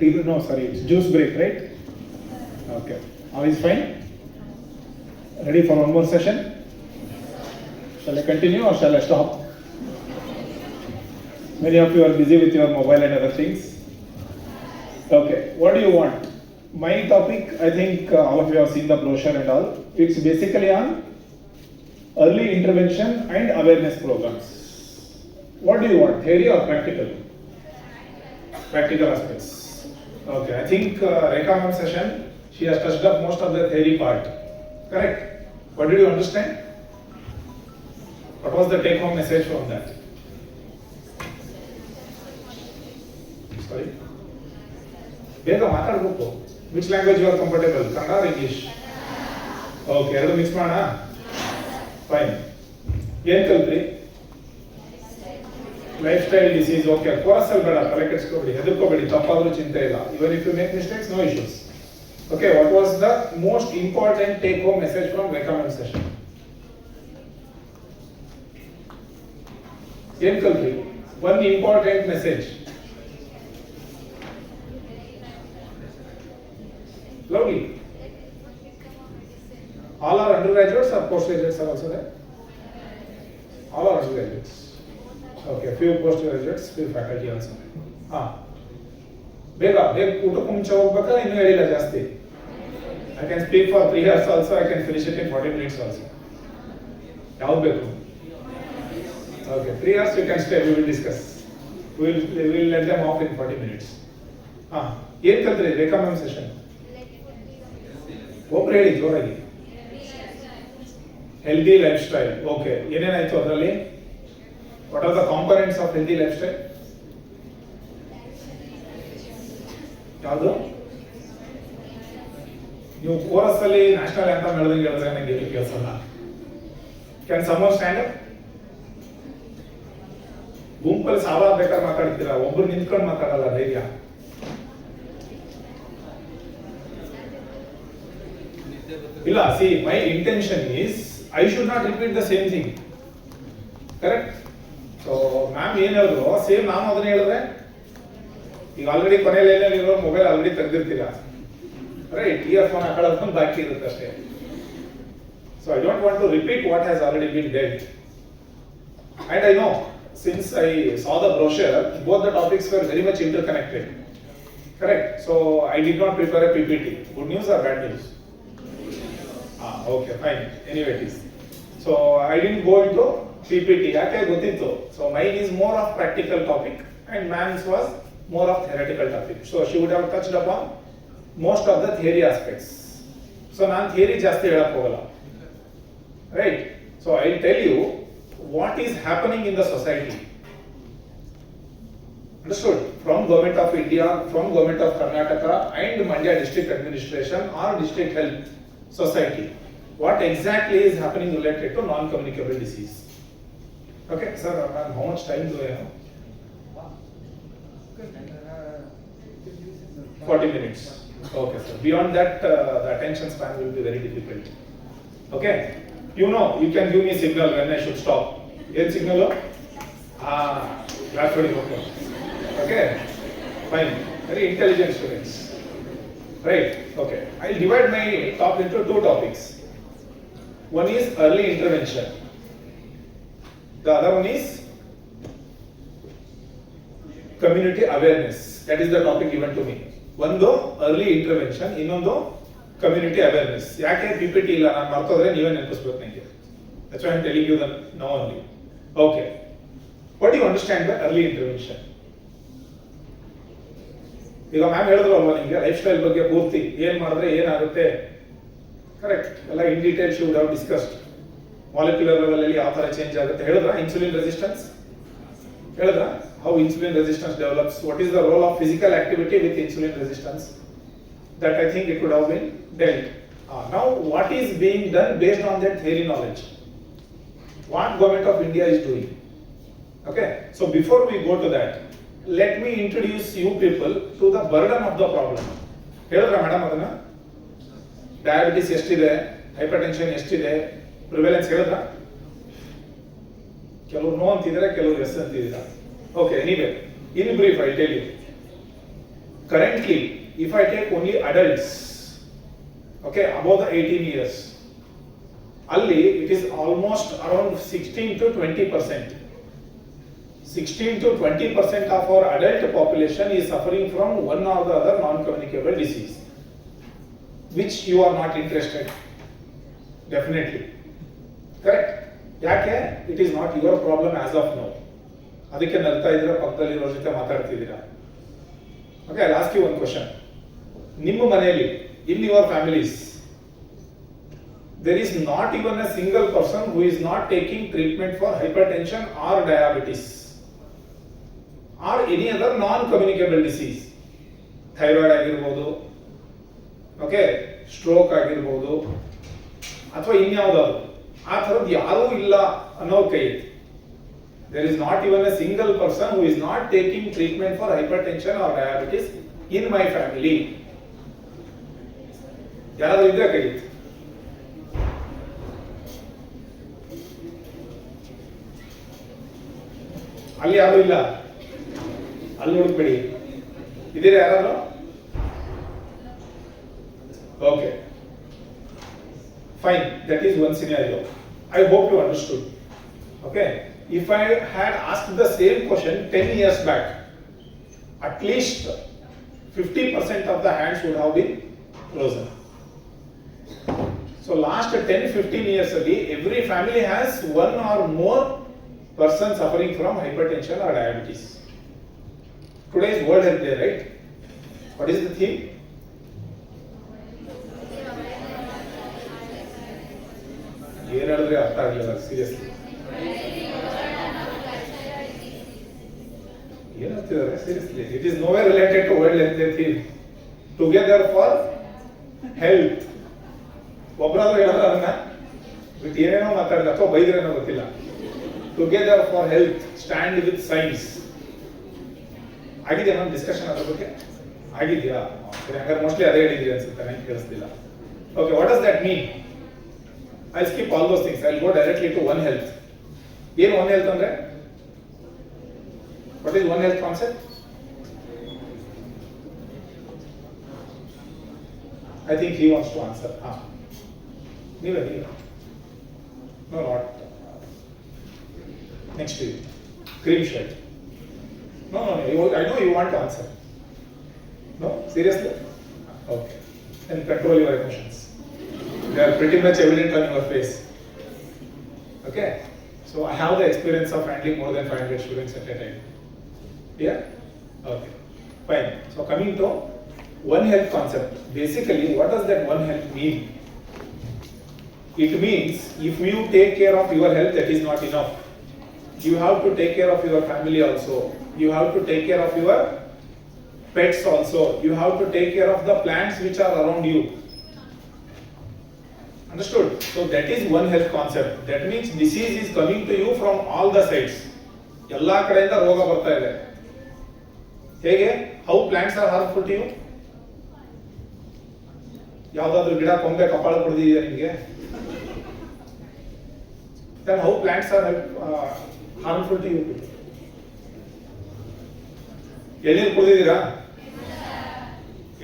No, sorry, it's juice break, right? Okay. All is fine? Ready for one more session? Shall I continue or shall I stop? Many of you are busy with your mobile and other things. Okay, what do you want? My topic, I think all of you have seen the brochure and all. It's basically on early intervention and awareness programs. What do you want, theory or practical? Practical aspects. Okay, I think Rekha ma'am session, she has touched up most of the theory part. Correct? What did you understand? What was the take-home message from that? Sorry? ಬೇಗ ಮಾತಾಡಬೇಕು. Which language you are comfortable? Kannada or English? Okay, ಎರಡು mix ಮಾಡೋಣ? Fine. ಏನು ಕಲ್ತ್ರಿ? Lifestyle disease. Okay, chorus ಅಲ್ಲಿ ಬೇಡ, ತಲೆ ಕೆಡಿಸ್ಕೋಬೇಡಿ, ಹೆದರ್ಕೋಬೇಡಿ, ತಪ್ಪಾದ್ರೂ ಚಿಂತೆ ಇಲ್ಲ. Even if you make mistakes, no issues. Okay, what was the most important take-home message from Rekha ma'am session? ಏನು ಕಲ್ತ್ರಿ? One important message. Lovely. All are undergraduates or postgraduates are also there? All are undergraduates. Okay, few postgraduates, few faculty also. ಬೇಗ ಊಟಕ್ಕೆ ಮುಂಚೆ ಹೋಗ್ಬೇಕಾ ಇನ್ನೂ ಹೇಳಿಲ್ಲ ಜಾಸ್ತಿ? I can speak for 3 hours also, I can finish it in 40 minutes also. ಯಾವ್ದು ಬೇಕು? Okay, 3 hours you can stay, we will discuss. We will let them off in 40 minutes. ಏನು ಕಲ್ತ್ರಿ ರೇಖಾ ಮ್ಯಾಮ್ ಸೆಷನ್? ಒಬ್ರು ಹೇಳಿ ಜೋರಾಗಿ. Healthy life style. ಓಕೆ, ಏನೇನಾಯ್ತು ಅದರಲ್ಲಿ? What are the components of healthy life style? ಯಾವುದು? ನೀವು chorus ಅಲ್ಲಿ ನ್ಯಾಷನಲ್ ಆಂಥಮ್ ಹೇಳ್ದಂಗೆ ಹೇಳಿದ್ರೆ ನನಗೆ ಏನು ಕೇಳಿಸಲ್ಲ. Can someone stand up? ಗುಂಪಲ್ಲಿ ಸಾವಿರಾರು ಬೇಕಾದ್ರೆ ಮಾತಾಡ್ತೀರಾ, ಒಬ್ರು ನಿಂತ್ಕೊಂಡು ಮಾತಾಡಲ್ಲ, ಧೈರ್ಯ. ಇಲ್ಲ, see my intention is I should not repeat the same thing. Correct? So ma'am ಏನ್ ಹೇಳಿದ್ರು ಸೇಮ್ ನಾನು ಅದನ್ನ ಹೇಳಿದ್ರೆ ಈಗ ಆಲ್ರೆಡಿ ಕೊನೆ ಲೈನಲ್ಲಿ ಇರೋ ಮೊಬೈಲ್ ಆಲ್ರೆಡಿ ತೆಗೆದಿರ್ತೀರಾ, ರೈಟ್? ಇಯರ್ಫೋನ್ ಹಾಕೊಳ್ಳೋದು ಬಾಕಿ ಇರುತ್ತೆ ಅಷ್ಟೇ. So I don't want to repeat what has already been dead. And I know since I saw the brochure, both the topics were very much interconnected. Correct? So I did not prepare a PPT. Good news or bad news? Okay, fine. Anyway, it is. So I didn't go into PPT. Yake gotittu. So mine is more of practical topic and ma'am's was more of theoretical topic. So she would have touched upon most of the theory aspects. So nan theory ಜಾಸ್ತಿ ಹೇಳಕ್ಕೆ ಹೋಗಲ್ಲ. Right? So I'll tell you what is happening in the society. Understood? From Government of India, from Government of Karnataka and Mandya District Administration or District Health Society. What exactly is happening related to non-communicable disease? Okay, sir, how much time do I have? 40 minutes. Okay, sir. Beyond that, the attention span will be very difficult. Okay? You know, you can give me signal when I should stop. What signal? That's very okay. Okay? Fine. Very intelligent students. Right? Okay. I'll divide my talk into 2 topics. One is early intervention. The other one is community awareness. That is the topic given to me. One early intervention, ಇನ್ನೊಂದು community awareness. ಯಾಕೆ PPT ಇಲ್ಲ, ನಾನು ಮರ್ತೋದ್ರೆ ನೀವೇ ನೆನಪಿಸ್ಬೇಕು ನನಗೆ. That's why I'm telling you that now only. Okay. What do you understand by early intervention? ಈಗ ma'am ಹೇಳಿದ್ರು ಅಲ್ವಾ ನಿಮಗೆ ಲೈಫ್ ಸ್ಟೈಲ್ ಬಗ್ಗೆ ಪೂರ್ತಿ ಏನ್ ಮಾಡಿದ್ರೆ ಏನಾಗುತ್ತೆ, ಕರೆಕ್ಟ್? ಎಲ್ಲ in details you would have discussed. Molecular level ಅಲ್ಲಿ ಯಾವ ತರ ಚೇಂಜ್ ಆಗುತ್ತೆ ಹೇಳಿದ್ರ? ಇನ್ಸುಲಿನ್ ರೆಸಿಸ್ಟೆನ್ಸ್ ಹೇಳಿದ್ರ? How insulin resistance develops, what is the role of physical activity with insulin resistance? That I think it would have been dealt. Now what is being done based on that theory knowledge? What Government of India is doing? Okay, so before we go to that, let me introduce you people to the burden of the problem. ಹೇಳಿದ್ರ madam ಅದನ್ನ? Diabetes ಎಷ್ಟಿದೆ, hypertension ಎಷ್ಟಿದೆ, prevalence ಹೇಳಿದ್ರ? ಕೆಲವರು no ಅಂತಿದ್ದಾರೆ, ಕೆಲವರು yes ಅಂತಿದ್ದೀರಾ. Okay, anyway in brief I tell you. Currently, if I take only adults, okay, above the 18 years, it is almost around 16 to 20%. 16 to 20% of our adult population is suffering from one or the other non-communicable disease, which you are not interested. Definitely. Correct? ಯಾಕೆ? It is not your problem as of now. ಅದಕ್ಕೆ ನಗ್ತಾ ಇದ್ದೀರಾ, ಪಕ್ಕದಲ್ಲಿರೋ ಜೊತೆ ಮಾತಾಡ್ತಿದ್ದೀರಾ. Okay, I'll ask you one question. ನಿಮ್ಮ ಮನೆಯಲ್ಲಿ, in your families, there is not even a single person who is not taking treatment for hypertension or diabetes or any other non-communicable disease. Thyroid ಆಗಿರ್ಬೋದು, okay, stroke ಆಗಿರ್ಬೋದು, ಅಥವಾ ಇನ್ಯಾವುದಾದ್ರು ಆ ಥರದ್ದು ಯಾರೂ ಇಲ್ಲ ಅನ್ನೋ ಕೈ. There is not even a single person who is not taking treatment for hypertension or diabetes in my family. ಯಾರಾದ್ರೂ ಇದ್ರೆ ಕೈ. ಅಲ್ಲಿ ಯಾರು ಇಲ್ಲ, ಅಲ್ಲಿ ಹುಡುಕ್ಬೇಡಿ. ಇದೀರ ಯಾರಾದ್ರು? Okay, fine, that is one scenario. I hope you understood. Okay, if I had asked the same question 10 years back, at least 50% of the hands would have been frozen. So last 10-15 years ago, every family has one or more person suffering from hypertension or diabetes. Today is World Health Day, right? What is the theme? ಏನು ಹೇಳಿದ್ರೆ ಅರ್ಥ ಆಗಲಿಲ್ಲ, seriously ಏನು ಹೇಳ್ತಿದ್ದಾರೆ? Seriously, it is nowhere related to world health day theme. Together for health. ಒಬ್ಬರಾದ್ರೂ ಹೇಳಿದ್ರೆ ಅದನ್ನ ಬಿಟ್ಟು ಏನೇನೋ ಮಾತಾಡಿದ್ರೆ ಅಥವಾ ಬೈದ್ರೇನೋ ಗೊತ್ತಿಲ್ಲ. Together for health, stand with science. ಆಗಿದೆಯಾ ನಮ್ಮ ಡಿಸ್ಕಷನ್ ಅದ್ರ ಬಗ್ಗೆ? ಆಗಿದೆಯಾ? ಸರಿ, ಹಂಗಾರೆ ಮೋಸ್ಟ್ಲಿ ಅದೇ ಹೇಳಿದ್ರಿ ಅನ್ಸುತ್ತೆ, ನನಗೆ ಕೇಳಿಸ್ತಿಲ್ಲ. Okay, what does that mean? I'll skip all those things. I'll go directly to One Health. ಏನು One Health ಅಂದ್ರೆ? What is One Health concept? I think he wants to answer. ನೀವೇ. No, not. Next to you. Cream shed. No. I know you want to answer. No? Seriously? Okay. Then control your emotions. They are pretty much evident on your face. Okay? So I have the experience of handling more than 500 students at a time. Yeah? Okay. Fine. So coming to One Health concept. Basically, what does that One Health mean? It means if you take care of your health, that is not enough. You have to take care of your family also. You have to take care of your pets also. You have to take care of the plants which are around you. Understood? So that is One Health concept. That means disease is coming to you from all the sides. ಎಲ್ಲಾ ಕಡೆಯಿಂದ ರೋಗ ಬರ್ತಾ ಇದೆ. ಹೇಗೆ? How plants are harmful to you? ಯಾವ್ದಾದ್ರು ಗಿಡ ಕೊಂಬೆ ಕಪಾಳ ಕುಡಿದಿದೆಯಾ ನಿಮಗೆ? Then how plants are harmful to you? ಎಳ್ನೀರು ಕುಡಿದಿದ್ದೀರಾ?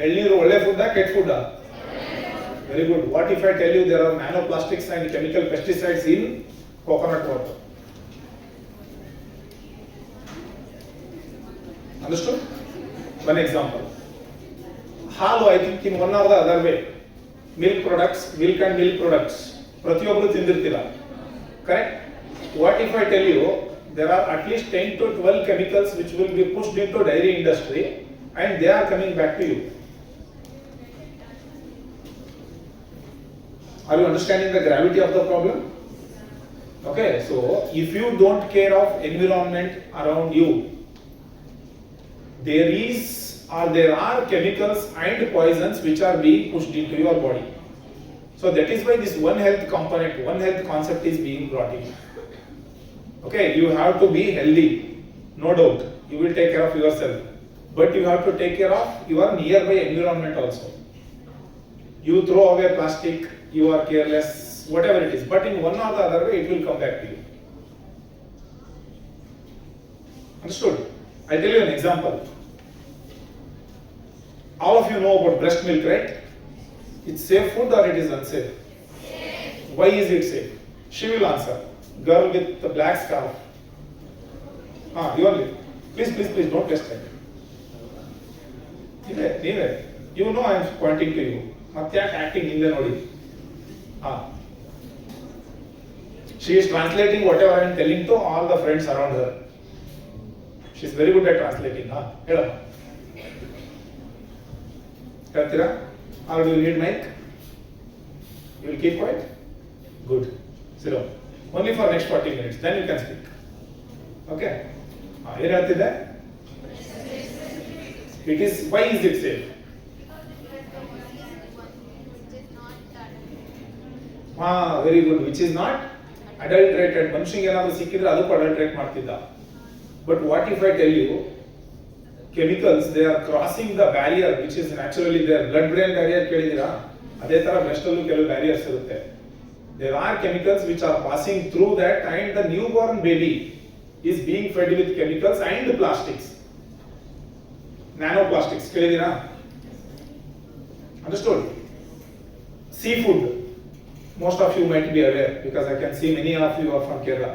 ಎಳ್ನೀರು ಒಳ್ಳೆ ಫುಡ್ಡಾ ಕೆಟ್ಟ ಫುಡ್ಡಾ? Very good. What if I tell you there are nanoplastics and chemical pesticides in coconut water? Understood? One example. Halu, I think in one or the other way. Milk products, milk and milk products. ಪ್ರತಿಯೊಬ್ಬರು ತಿಂದಿರ್ತೀರಾ. Correct? What if I tell you there are at least 10 to 12 chemicals which will be pushed into dairy industry and they are coming back to you? Are you understanding the gravity of the problem? Okay, so if you don't care of environment around you, there are chemicals and poisons which are being pushed into your body. So that is why this One Health component, One Health concept is being brought in. Okay, you have to be healthy, no doubt. You will take care of yourself, but you have to take care of your nearby environment also. You throw away plastic, you are careless, whatever it is, but in one or the other way it will come back to you. Understood? I'll tell you an example. All of you know about breast milk, right? It's safe food or it is unsafe? Why is it safe? She will answer. Girl with the black scarf. You only. Please, don't test it. You know I am pointing to you. Matyak acting in the nodi. She is translating whatever I am telling to all the friends around her. She is very good at translating. Hello. Katira, or do you need mic? You will keep quiet? Good. Sit down. Only for next 40 minutes. Then you can speak. Okay? It is, why is it safe? Very good. Which is not adulterated. Manushinge ಏನಾದರೂ ಸಿಕ್ಕಿದ್ರೆ ಅದಕ್ಕೂ adulterate ಮಾಡ್ತಿದ್ದ. But what if I tell you, chemicals, they are crossing the barrier which is naturally there. Blood brain barrier ಕೇಳಿದಿರಾ? ಅದೇ ತರ breast ಅಲ್ಲೂ ಕೆಲವು barriers ಇರುತ್ತೆ. There are chemicals which are passing through that, and the newborn baby is being fed with chemicals and plastics. Nanoplastics ಕೇಳಿದಿರಾ? Understood? Seafood. Most of you might be aware because I can see many of you are from Kerala.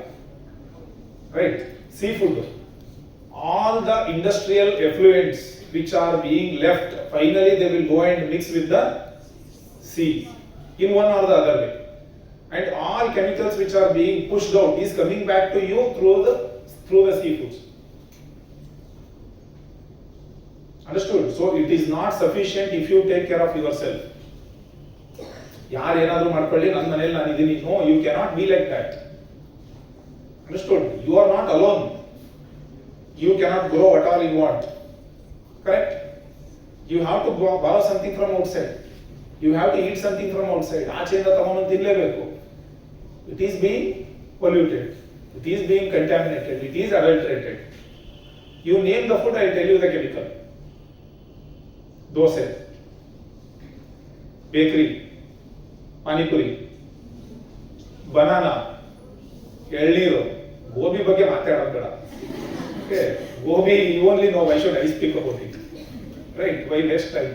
Right? Seafood. All the industrial effluents which are being left, finally they will go and mix with the sea in one or the other way. And all chemicals which are being pushed out is coming back to you through the seafoods. Understood? So it is not sufficient if you take care of yourself. ಯಾರು ಏನಾದರೂ ಮಾಡ್ಕೊಳ್ಳಿ, ನನ್ನ ಮನೆಯಲ್ಲಿ ನಾನು ಇದ್ದೀನಿ. No, you cannot be like that. Understood? You are not alone. You cannot grow what all you want. Correct? You have to borrow something from outside. You have to eat something from outside. ಆಚೆಯಿಂದ ತಗೊಂಡು ತಿನ್ನಲೇಬೇಕು. It is being polluted. It is being contaminated. It is adulterated. You name the food, I will tell you the chemical. Dosa, bakery, panipuri, banana, ಎಳ್ನೀರು, ಗೋಬಿ ಬಗ್ಗೆ ಮಾತಾಡೋದು ಬೇಡ. Okay, gobi, you only know, why should I speak about it? Right? Why waste time?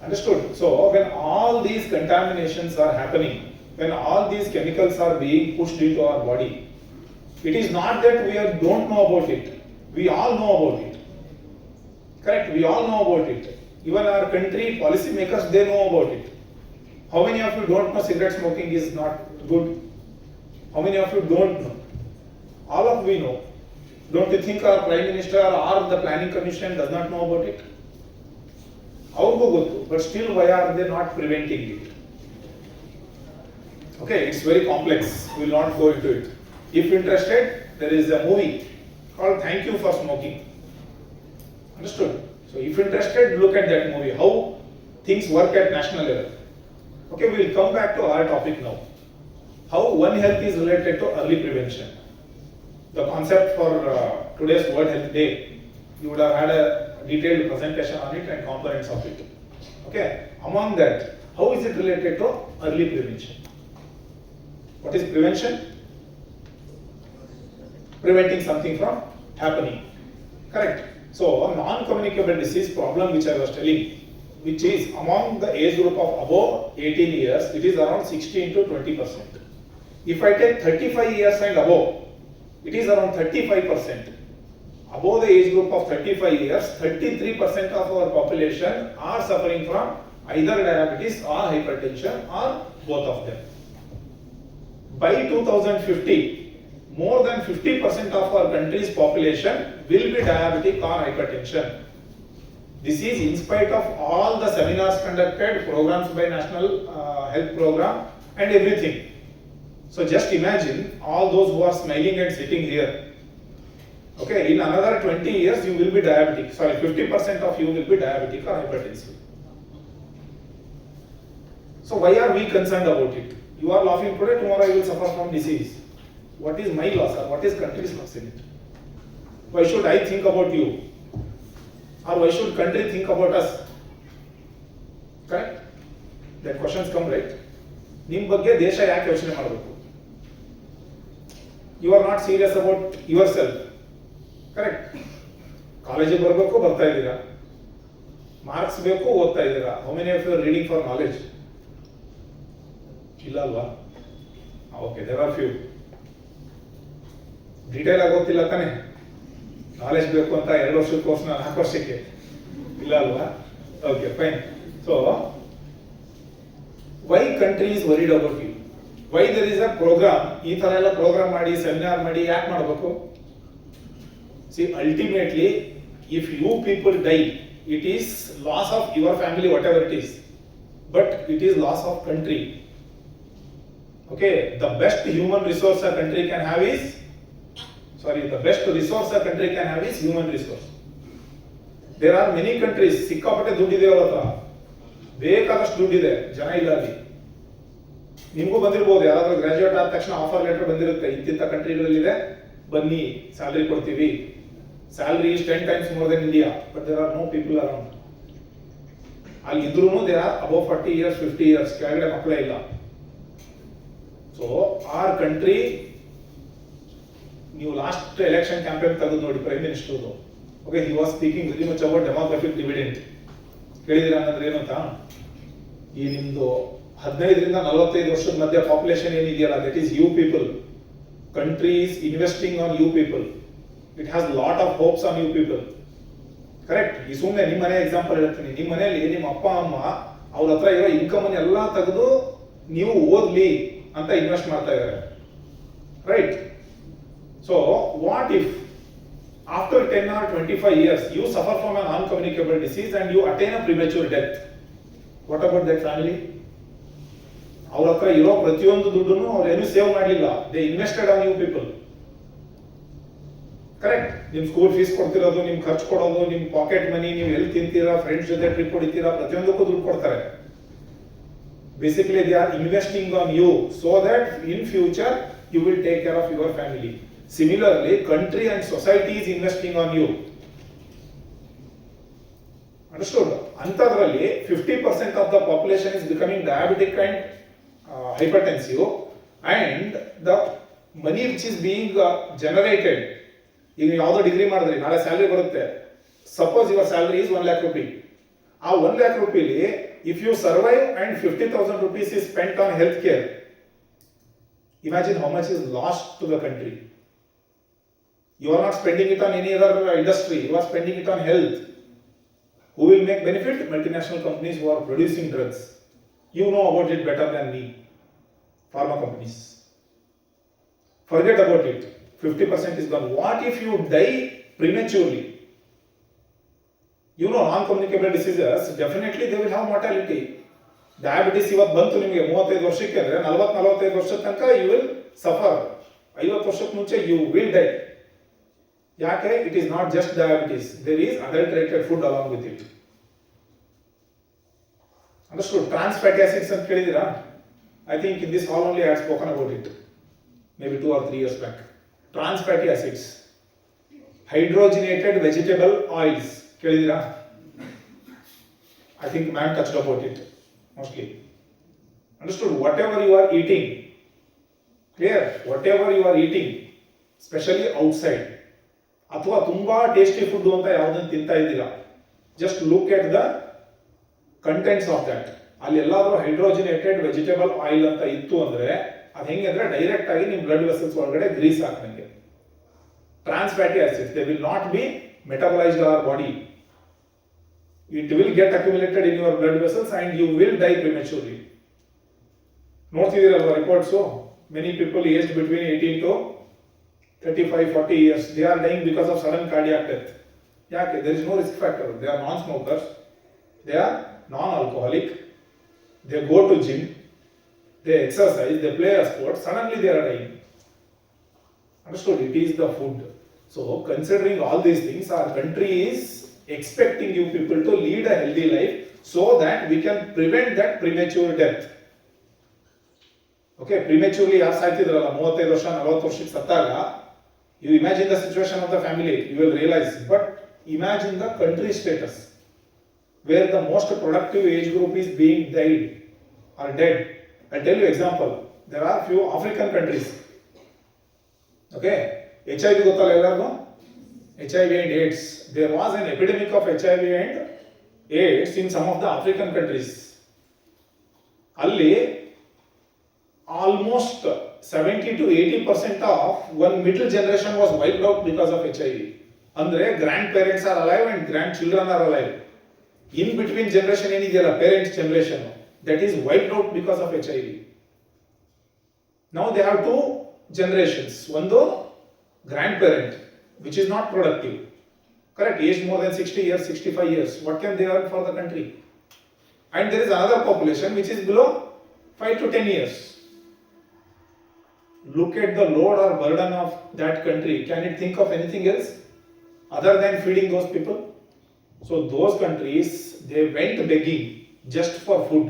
Understood? So, when all these contaminations are happening, when all these chemicals are being pushed into our body, it is not that we don't know about it. We all know about it. Correct? We all know about it. Even our country policy makers, they know about it. How many of you don't know cigarette smoking is not good? How many of you don't know? All of we know. Don't you think our Prime Minister or the Planning Commission does not know about it? ಅವ್ರಿಗೂ ಗೊತ್ತು, but still why are they not preventing it? Okay, it's very complex. We will not go into it. If interested, there is a movie called Thank You for Smoking. Understood? So if interested, look at that movie, how things work at national level. Okay, we will come back to our topic now. How One Health is related to early prevention. The concept for today's World Health Day, you would have had a detailed presentation on it and components of it. Okay, among that, how is it related to early prevention? What is prevention? Preventing something from happening. Correct. So, a non-communicable disease problem which I was telling, which is among the age group of above 18 years, it is around 16 to 20%. If I take 35 years and above, it is around 35%. Above the age group of 35 years, 33% of our population are suffering from either diabetes or hypertension or both of them. By 2050, more than 50% of our country's population will be diabetic or hypertension. This is in spite of all the seminars conducted, programs by National Health Program and everything. So just imagine all those who are smiling and sitting here. Okay, in another 20 years you will be diabetic. Sorry, 50% of you will be diabetic or hypertensive. So why are we concerned about it? You are laughing today, tomorrow you will suffer from disease. What is my loss or what is country's loss in it? Why should I think about you? Or why should country think about us? Correct? That questions come, right? ನಿಮ್ಮ ಬಗ್ಗೆ ದೇಶ ಯಾಕೆ ಯೋಚನೆ ಮಾಡಬೇಕು? You are not serious about yourself. Correct? ಕಾಲೇಜಿಗೆ ಬರಬೇಕು, ಬರ್ತಾ ಇದ್ದೀರಾ. ಮಾರ್ಕ್ಸ್ ಬೇಕು, ಓದ್ತಾ ಇದ್ದೀರಾ. How many of you reading for knowledge? ಇಲ್ಲ ಅಲ್ವಾ? Okay, there are few. Detail ಆಗಿ ಗೊತ್ತಿಲ್ಲ ತಾನೆ? ನಾಲೆಜ್ ಬೇಕು ಅಂತ 2 ವರ್ಷದ ಕೋರ್ಸ್ನ 4 ವರ್ಷಕ್ಕೆ ಇಲ್ಲ ಅಲ್ವಾ? Okay, fine. So why country is worried about you? Why there is a program? ಈ ತರ ಎಲ್ಲ ಪ್ರೋಗ್ರಾಮ್ ಮಾಡಿ, ಸೆಮಿನಾರ್ ಮಾಡಿ ಯಾಕೆ ಮಾಡಬೇಕು? See, ultimately if you people die, it is loss of your family, whatever it is, but it is loss of country. Okay, the best human resource a country can have is, the best resource a country can have is human resource. There are many countries, ಸಿಕ್ಕಾಪಟ್ಟೆ ದುಡ್ಡಿದೆ ಅವರ ಹತ್ರ, ಬೇಕಾದಷ್ಟು ದುಡ್ಡಿದೆ, ಜನ ಇಲ್ಲ ಅಲ್ಲಿ. ನಿಮಗೂ ಬಂದಿರಬಹುದು, ಯಾರಾದ್ರೂ ಗ್ರಾಜುಯೇಟ್ ಆದ ತಕ್ಷಣ ಆಫರ್ ಲೆಟರ್ ಬಂದಿರುತ್ತೆ, ಇಂತಿಂತ ಕಂಟ್ರಿಗಳಲ್ಲಿದೆ, ಬನ್ನಿ ಸ್ಯಾಲರಿ ಕೊಡ್ತೀವಿ. Salary is 10 times more than India, but there are no people around. ಅಲ್ಲಿ ಇದ್ರೂ they are above 40 years, 50 years, ಕೆಳಗಡೆ ಮಕ್ಕಳೇ ಇಲ್ಲ. So our country, ನೀವು ಲಾಸ್ಟ್ ಎಲೆಕ್ಷನ್ ಕ್ಯಾಂಪೇನ್ ತೆಗೆದು ನೋಡಿ ಪ್ರೈಮ್ ಮಿನಿಸ್ಟರ್ದು. Okay, he was speaking very much about demographic dividend. ಕೇಳಿದಿರ ಅಂದ್ರೆ ಏನು ಅಂತ? ಈ ನಿಮ್ದು 15 ರಿಂದ 45 ವರ್ಷದ ಮಧ್ಯೆ ಪಾಪ್ಯುಲೇಷನ್ ಏನಿದೆಯಲ್ಲ, that is you people. Country is investing on you people. It has lot of hopes on you people. Correct? ಈ ಸುಮ್ಮನೆ ನಿಮ್ಮ ಮನೆ ಎಕ್ಸಾಂಪಲ್ ಹೇಳ್ತೀನಿ. ನಿಮ್ಮ ಮನೆಯಲ್ಲಿ ನಿಮ್ಮ ಅಪ್ಪ ಅಮ್ಮ ಅವ್ರ ಹತ್ರ ಇರೋ ಇನ್ಕಮ್ ಅನ್ನು ಎಲ್ಲ ತೆಗೆದು ನೀವು ಓದ್ಲಿ ಅಂತ ಇನ್ವೆಸ್ಟ್ ಮಾಡ್ತಾ ಇದ್ದಾರೆ, right? So what if after 10 or 25 years you suffer from an uncommunicable disease and you attain a premature death? What about that family? ಅವ್ರ ಹತ್ರ ಇರೋ ಪ್ರತಿಯೊಂದು ದುಡ್ಡನ್ನು ಅವ್ರು ಏನು ಸೇವ್ ಮಾಡಲಿಲ್ಲ, they invested on you people. Correct? ನಿಮ್ ಸ್ಕೂಲ್ ಫೀಸ್ ಕೊಡ್ತಿರೋದು, ನಿಮ್ ಖರ್ಚು ಕೊಡೋದು, ನಿಮ್ ಪಾಕೆಟ್ ಮನಿ, ನೀವು ಎಲ್ಲಿ ತಿಂತೀರಾ, ಫ್ರೆಂಡ್ಸ್ ಜೊತೆ ಟ್ರಿಪ್ ಹೊಡಿತೀರಾ, ಪ್ರತಿಯೊಂದಕ್ಕೂ ದುಡ್ಡು ಕೊಡ್ತಾರೆ. Basically they are investing on you so that in future you will take care of your family. Similarly country and society is investing on you. Understood? ಅಂತದ್ರಲ್ಲಿ 50% of the population is becoming diabetic and hypertensive, and the money which is being generated, ಈಗ ನೀವು ಯಾವುದೋ degree ಮಾಡಿದ್ರಿ, ನಾಳೆ salary ಬರುತ್ತೆ. Suppose your salary is 1 lakh rupee. ಆ 1 lakh ರೂಪಿಲಿ if you survive and 50,000 rupees is spent on health care, imagine how much is lost to the country. You are not spending it on any other industry, you are spending it on health. Who will make benefit? Multinational companies who are producing drugs. You know about it better than me. Pharma companies. Forget about it. 50% is gone. What if you die prematurely? You know, non-communicable diseases, definitely they will have mortality. Diabetes ಇವತ್ತು ಬಂತು ನಿಮಗೆ 35 ವರ್ಷಕ್ಕೆ ಅಂದ್ರೆ 40-45 ವರ್ಷದ ತನಕ you will suffer. 50 ವರ್ಷಕ್ಕೆ ಮುಂಚೆ you will die. ಯಾಕೆ? It is not just diabetes. There is adulterated food along with it. Understood? Trans fatty acids ಅಂತ ಕೇಳಿದಿರಾ? I think in this hall only I had spoken about it. Maybe 2 or 3 years back. Trans fatty acids. Hydrogenated vegetable oils. ಕೇಳಿದಿರಾ? I think man touched about it mostly. Understood? Whatever you are eating, clear? Whatever you are eating, especially outside, ಅಥವಾ ತುಂಬಾ tasty food ಅಂತ ಯಾವುದನ್ನು ತಿಂತಾ ಇದ್ದೀರಾ, just look at the contents of that. ಅಲ್ಲಿ ಎಲ್ಲಾದ್ರೂ ಹೈಡ್ರೋಜಿನೇಟೆಡ್ vegetable oil ಅಂತ ಇತ್ತು ಅಂದ್ರೆ ಅದು ಹೆಂಗೆ ಅಂದ್ರೆ ಡೈರೆಕ್ಟ್ ಆಗಿ ನಿಮ್ಮ ಬ್ಲಡ್ ವೆಸಲ್ಸ್ ಒಳಗಡೆ ಗ್ರೀಸ್ ಹಾಕ್ದಂಗೆ. Trans fatty acids, they will not be metabolised our body. It will get accumulated in your blood vessels and you will die prematurely. ನೋಡ್ತಿದ್ದೀರಲ್ವಾ reports? Many people aged between 18 to 35-40 years, they are dying because of sudden cardiac death. ಯಾಕೆ? there is no risk factor. They are non-smokers, they are non-alcoholic, they go to gym, they exercise, they play a sport, suddenly they are dying. Understood? It is the food. So considering all these things, our country is expecting you people to lead a healthy life so that we can prevent that premature death. Okay, prematurely ಯಾರು ಸಾಯ್ತಿದ್ರಲ್ಲ 35 ವರ್ಷ 40 ವರ್ಷಕ್ಕೆ ಸತ್ತಾಗ, you imagine the situation of the family, you will realize. But imagine the country status where the most productive age group is being died or dead. I'll tell you example. There are few African countries. Okay, HIV ಗೊತ್ತಲ್ಲ ಎಲ್ಲರಿಗೂ? HIV and AIDS. There was an epidemic of HIV and AIDS in some of the African countries. ಅಲ್ಲಿ almost 70 to 80% of one middle generation was wiped out because of HIV. ಅಂದ್ರೆ grandparents are alive and grandchildren are alive. In between generation ಏನಿದೆಯಲ್ಲ parents generation, that is wiped out because of HIV. Now they have two generations. ಒಂದು grandparent which is not productive, correct, aged more than 60 years, 65 years. What can they earn for the country? And there is another population which is below 5 to 10 years. Look at the load or burden of that country. Can it think of anything else other than feeding those people? So those countries, they went begging just for food.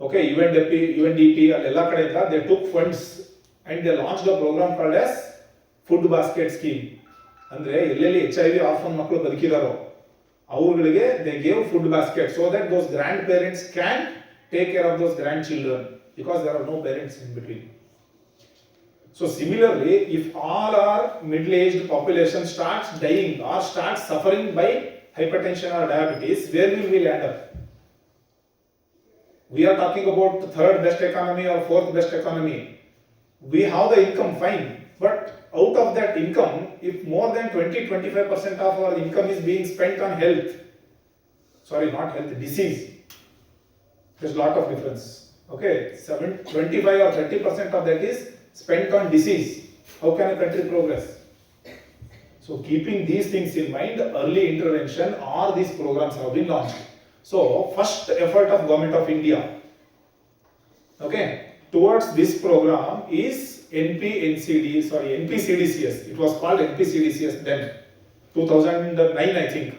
Okay, UNDP allela kadeinda they took funds and they launched a program called as food basket scheme. ಅಂದ್ರೆ ಎಲ್ಲೆಲ್ಲಿ HIV orphan ಮಕ್ಕಳು ಬದುಕಿದಾರೋ ಅವರುಗಳಿಗೆ they gave food basket so that those grandparents can take care of those grandchildren because there are no parents in between. So similarly, if all our middle-aged population starts dying or starts suffering by hypertension or diabetes, where will we land up? We are talking about third best economy or fourth best economy. We have the income, fine, but out of that income, if more than 20-25% of our income is being spent on health, sorry, not health, disease, there's a lot of difference. Okay, 25 or 30% of that is spent on disease. How can a country progress? So keeping these things in mind, early intervention or these programs have been launched. So first effort of Government of India, okay, towards this program is NPCDCS. It was called NPCDCS then, 2009 I think.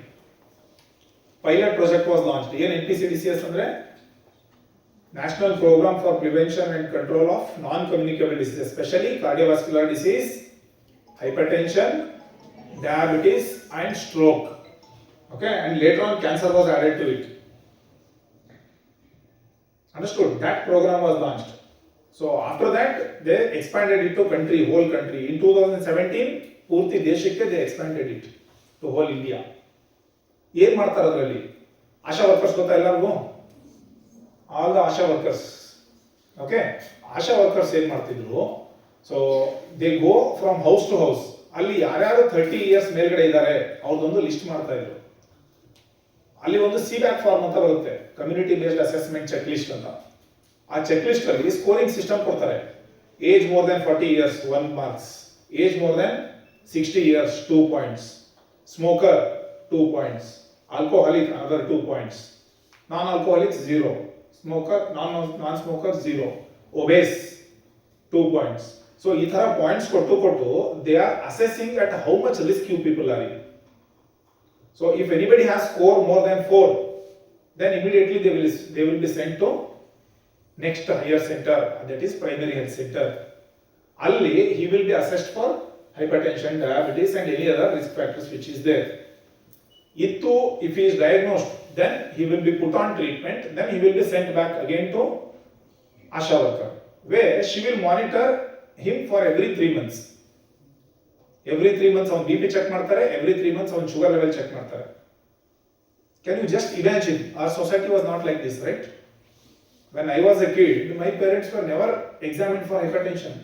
Pilot project was launched. Again NPCDCS andre National Program for Prevention and Control of Non-Communicable Diseases, especially cardiovascular disease, hypertension, diabetes and stroke. Okay, and later on cancer was added to it. Understood? That program was launched. So after that they expanded it to whole country. In 2017, ಪೂರ್ತಿ ದೇಶಕ್ಕೆ they expanded it to whole India. ಏನ್ ಮಾಡ್ತಾರೆ ಅದರಲ್ಲಿ? ಆಶಾ workers ಗೊತ್ತಾ ಎಲ್ಲರಿಗೂ? All the ASHA workers, okay, ASHA workers ಏನ್ ಮಾಡ್ತಿದ್ರು, so they go from house to house. ಅಲ್ಲಿ ಯಾರ್ಯಾರು 30 years ಮೇಲ್ಗಡೆ ಇದ್ದಾರೆ ಅವ್ರದ್ದೊಂದು ಲಿಸ್ಟ್ ಮಾಡ್ತಾ ಇದ್ರು. ಅಲ್ಲಿ ಒಂದು CBAC ಫಾರ್ಮ್ ಅಂತ ಬರುತ್ತೆ, community based assessment check list ಅಂತ. ಆ ಚೆಕ್ ಲಿಸ್ಟ್ ಅಲ್ಲಿ ಸ್ಕೋರಿಂಗ್ ಸಿಸ್ಟಮ್ ಕೊಡ್ತಾರೆ. Age more than 40 years 1 marks, age more than 60 years 2 points, smoker 2 points, alcoholic another 2 points, non alcoholic 0, smoker, non-smoker 0, obese 2 points. So ಈ ತರ points ಕೊಟ್ಟು they are assessing at how much risk you people are in. So if anybody has score more than 4, then immediately they will be sent to next higher center, that is primary health center. Alli he will be assessed for hypertension, diabetes and any other risk factors which is there. Ittu if he is diagnosed, then he will be put on treatment, then he will be sent back again to ASHA worker, where she will monitor him for every 3 months. Every 3 months on BP check ಮಾಡ್ತಾರೆ, every 3 months on sugar level check ಮಾಡ್ತಾರೆ. Can you just imagine? Our society was not like this, right? When I was a kid, my parents were never examined for hypertension,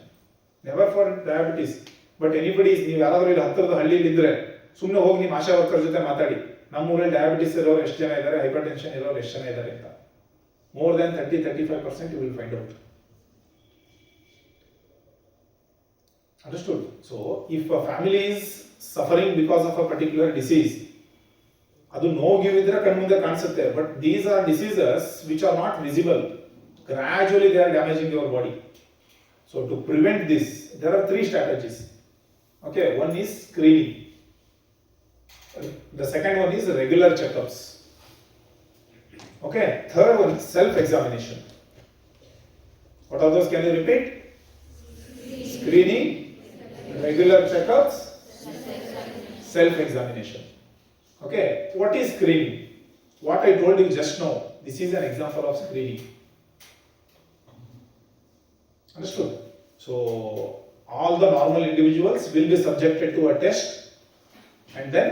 never for diabetes. But anybody, ನೀವು ಯಾರಾದರೂ ಇಲ್ಲಿ ಹತ್ತಿರದ ಹಳ್ಳಿಯಲ್ಲಿ ಇದ್ರೆ ಸುಮ್ಮನೆ ಹೋಗಿ ನಿಮ್ಮ ಆಶಾ ವರ್ಕರ್ ಜೊತೆ ಮಾತಾಡಿ, ನಮ್ಮೂರಲ್ಲಿ ಡಯಾಬಿಟಿಸ್ ಇರೋರು ಎಷ್ಟು ಜನ ಇದ್ದಾರೆ, ಹೈಪರ್ಟೆನ್ಷನ್ ಇರೋರು ಎಷ್ಟು ಜನ ಇದ್ದಾರೆ ಅಂತ. More than 30-35% you will find out. Understood? So if a family is suffering because of a particular disease, ಅದು ನೋವಿದ್ರೆ ಕಣ್ಮುಂದೆ ಕಾಣಿಸುತ್ತೆ, but these are diseases which are not visible. Gradually they are damaging your body. So to prevent this, there are 3 strategies. Okay, one is screening. The second one is regular checkups. Okay, third one is self-examination. What are those? Can you repeat? Screening, regular checkups, self-examination. Okay, what is screening? What I told you just now, this is an example of screening. Understood? So all the normal individuals will be subjected to a test, and then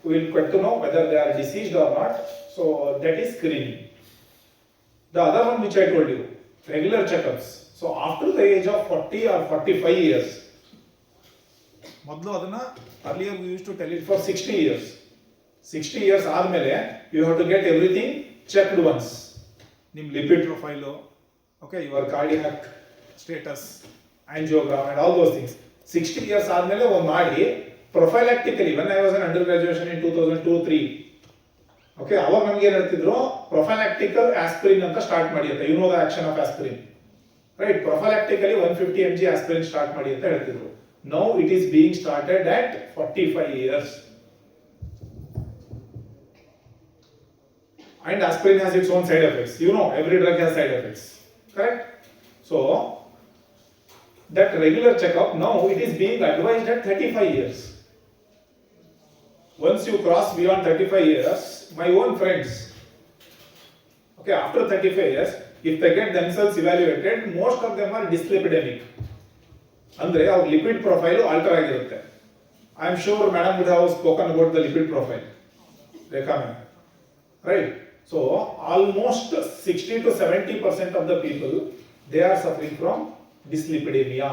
we will get to know whether they are deceased or not. So that is screening. The other one which I told you, regular checkups. So after the age of 40 or 45 years, ಮೊದಲು ಅದನ್ನ earlier we used to tell it for 60 years. 60 years ಆದ್ಮೇಲೆ you have to get everything checked once. ನಿಮ್ಮ lipid profile, okay, your cardiac status, angiogram and all those things. 60 years ಆದ್ಮೇಲೆ ಒಂದು ಮಾಡಿ prophylactically, when I was an undergraduation in 2002-3, okay, ಅವಾಗ ನಮಗೆ ಏನು ಹೇಳ್ತಿದ್ರು, prophylactical aspirin ಅಂತ ಸ್ಟಾರ್ಟ್ ಮಾಡಿ ಅಂತ. You know the action of aspirin, right? Prophylactically 150 mg aspirin start ಮಾಡಿ ಅಂತ ಹೇಳ್ತಿದ್ರು. Now it is being started at 45 years. And aspirin has its own side effects. You know, every drug has side effects, correct? So that regular checkup, now it is being advised at 35 years. Once you cross beyond 35 years, my own friends, okay, after 35 years, if they get themselves evaluated, most of them are dyslipidemic. Andre our lipid profile alter ಆಗಿರುತ್ತೆ. I am sure madam would have spoken about the lipid profile. Rekha ma'am, right? So almost 60 to 70% of the people, they are suffering from dyslipidemia.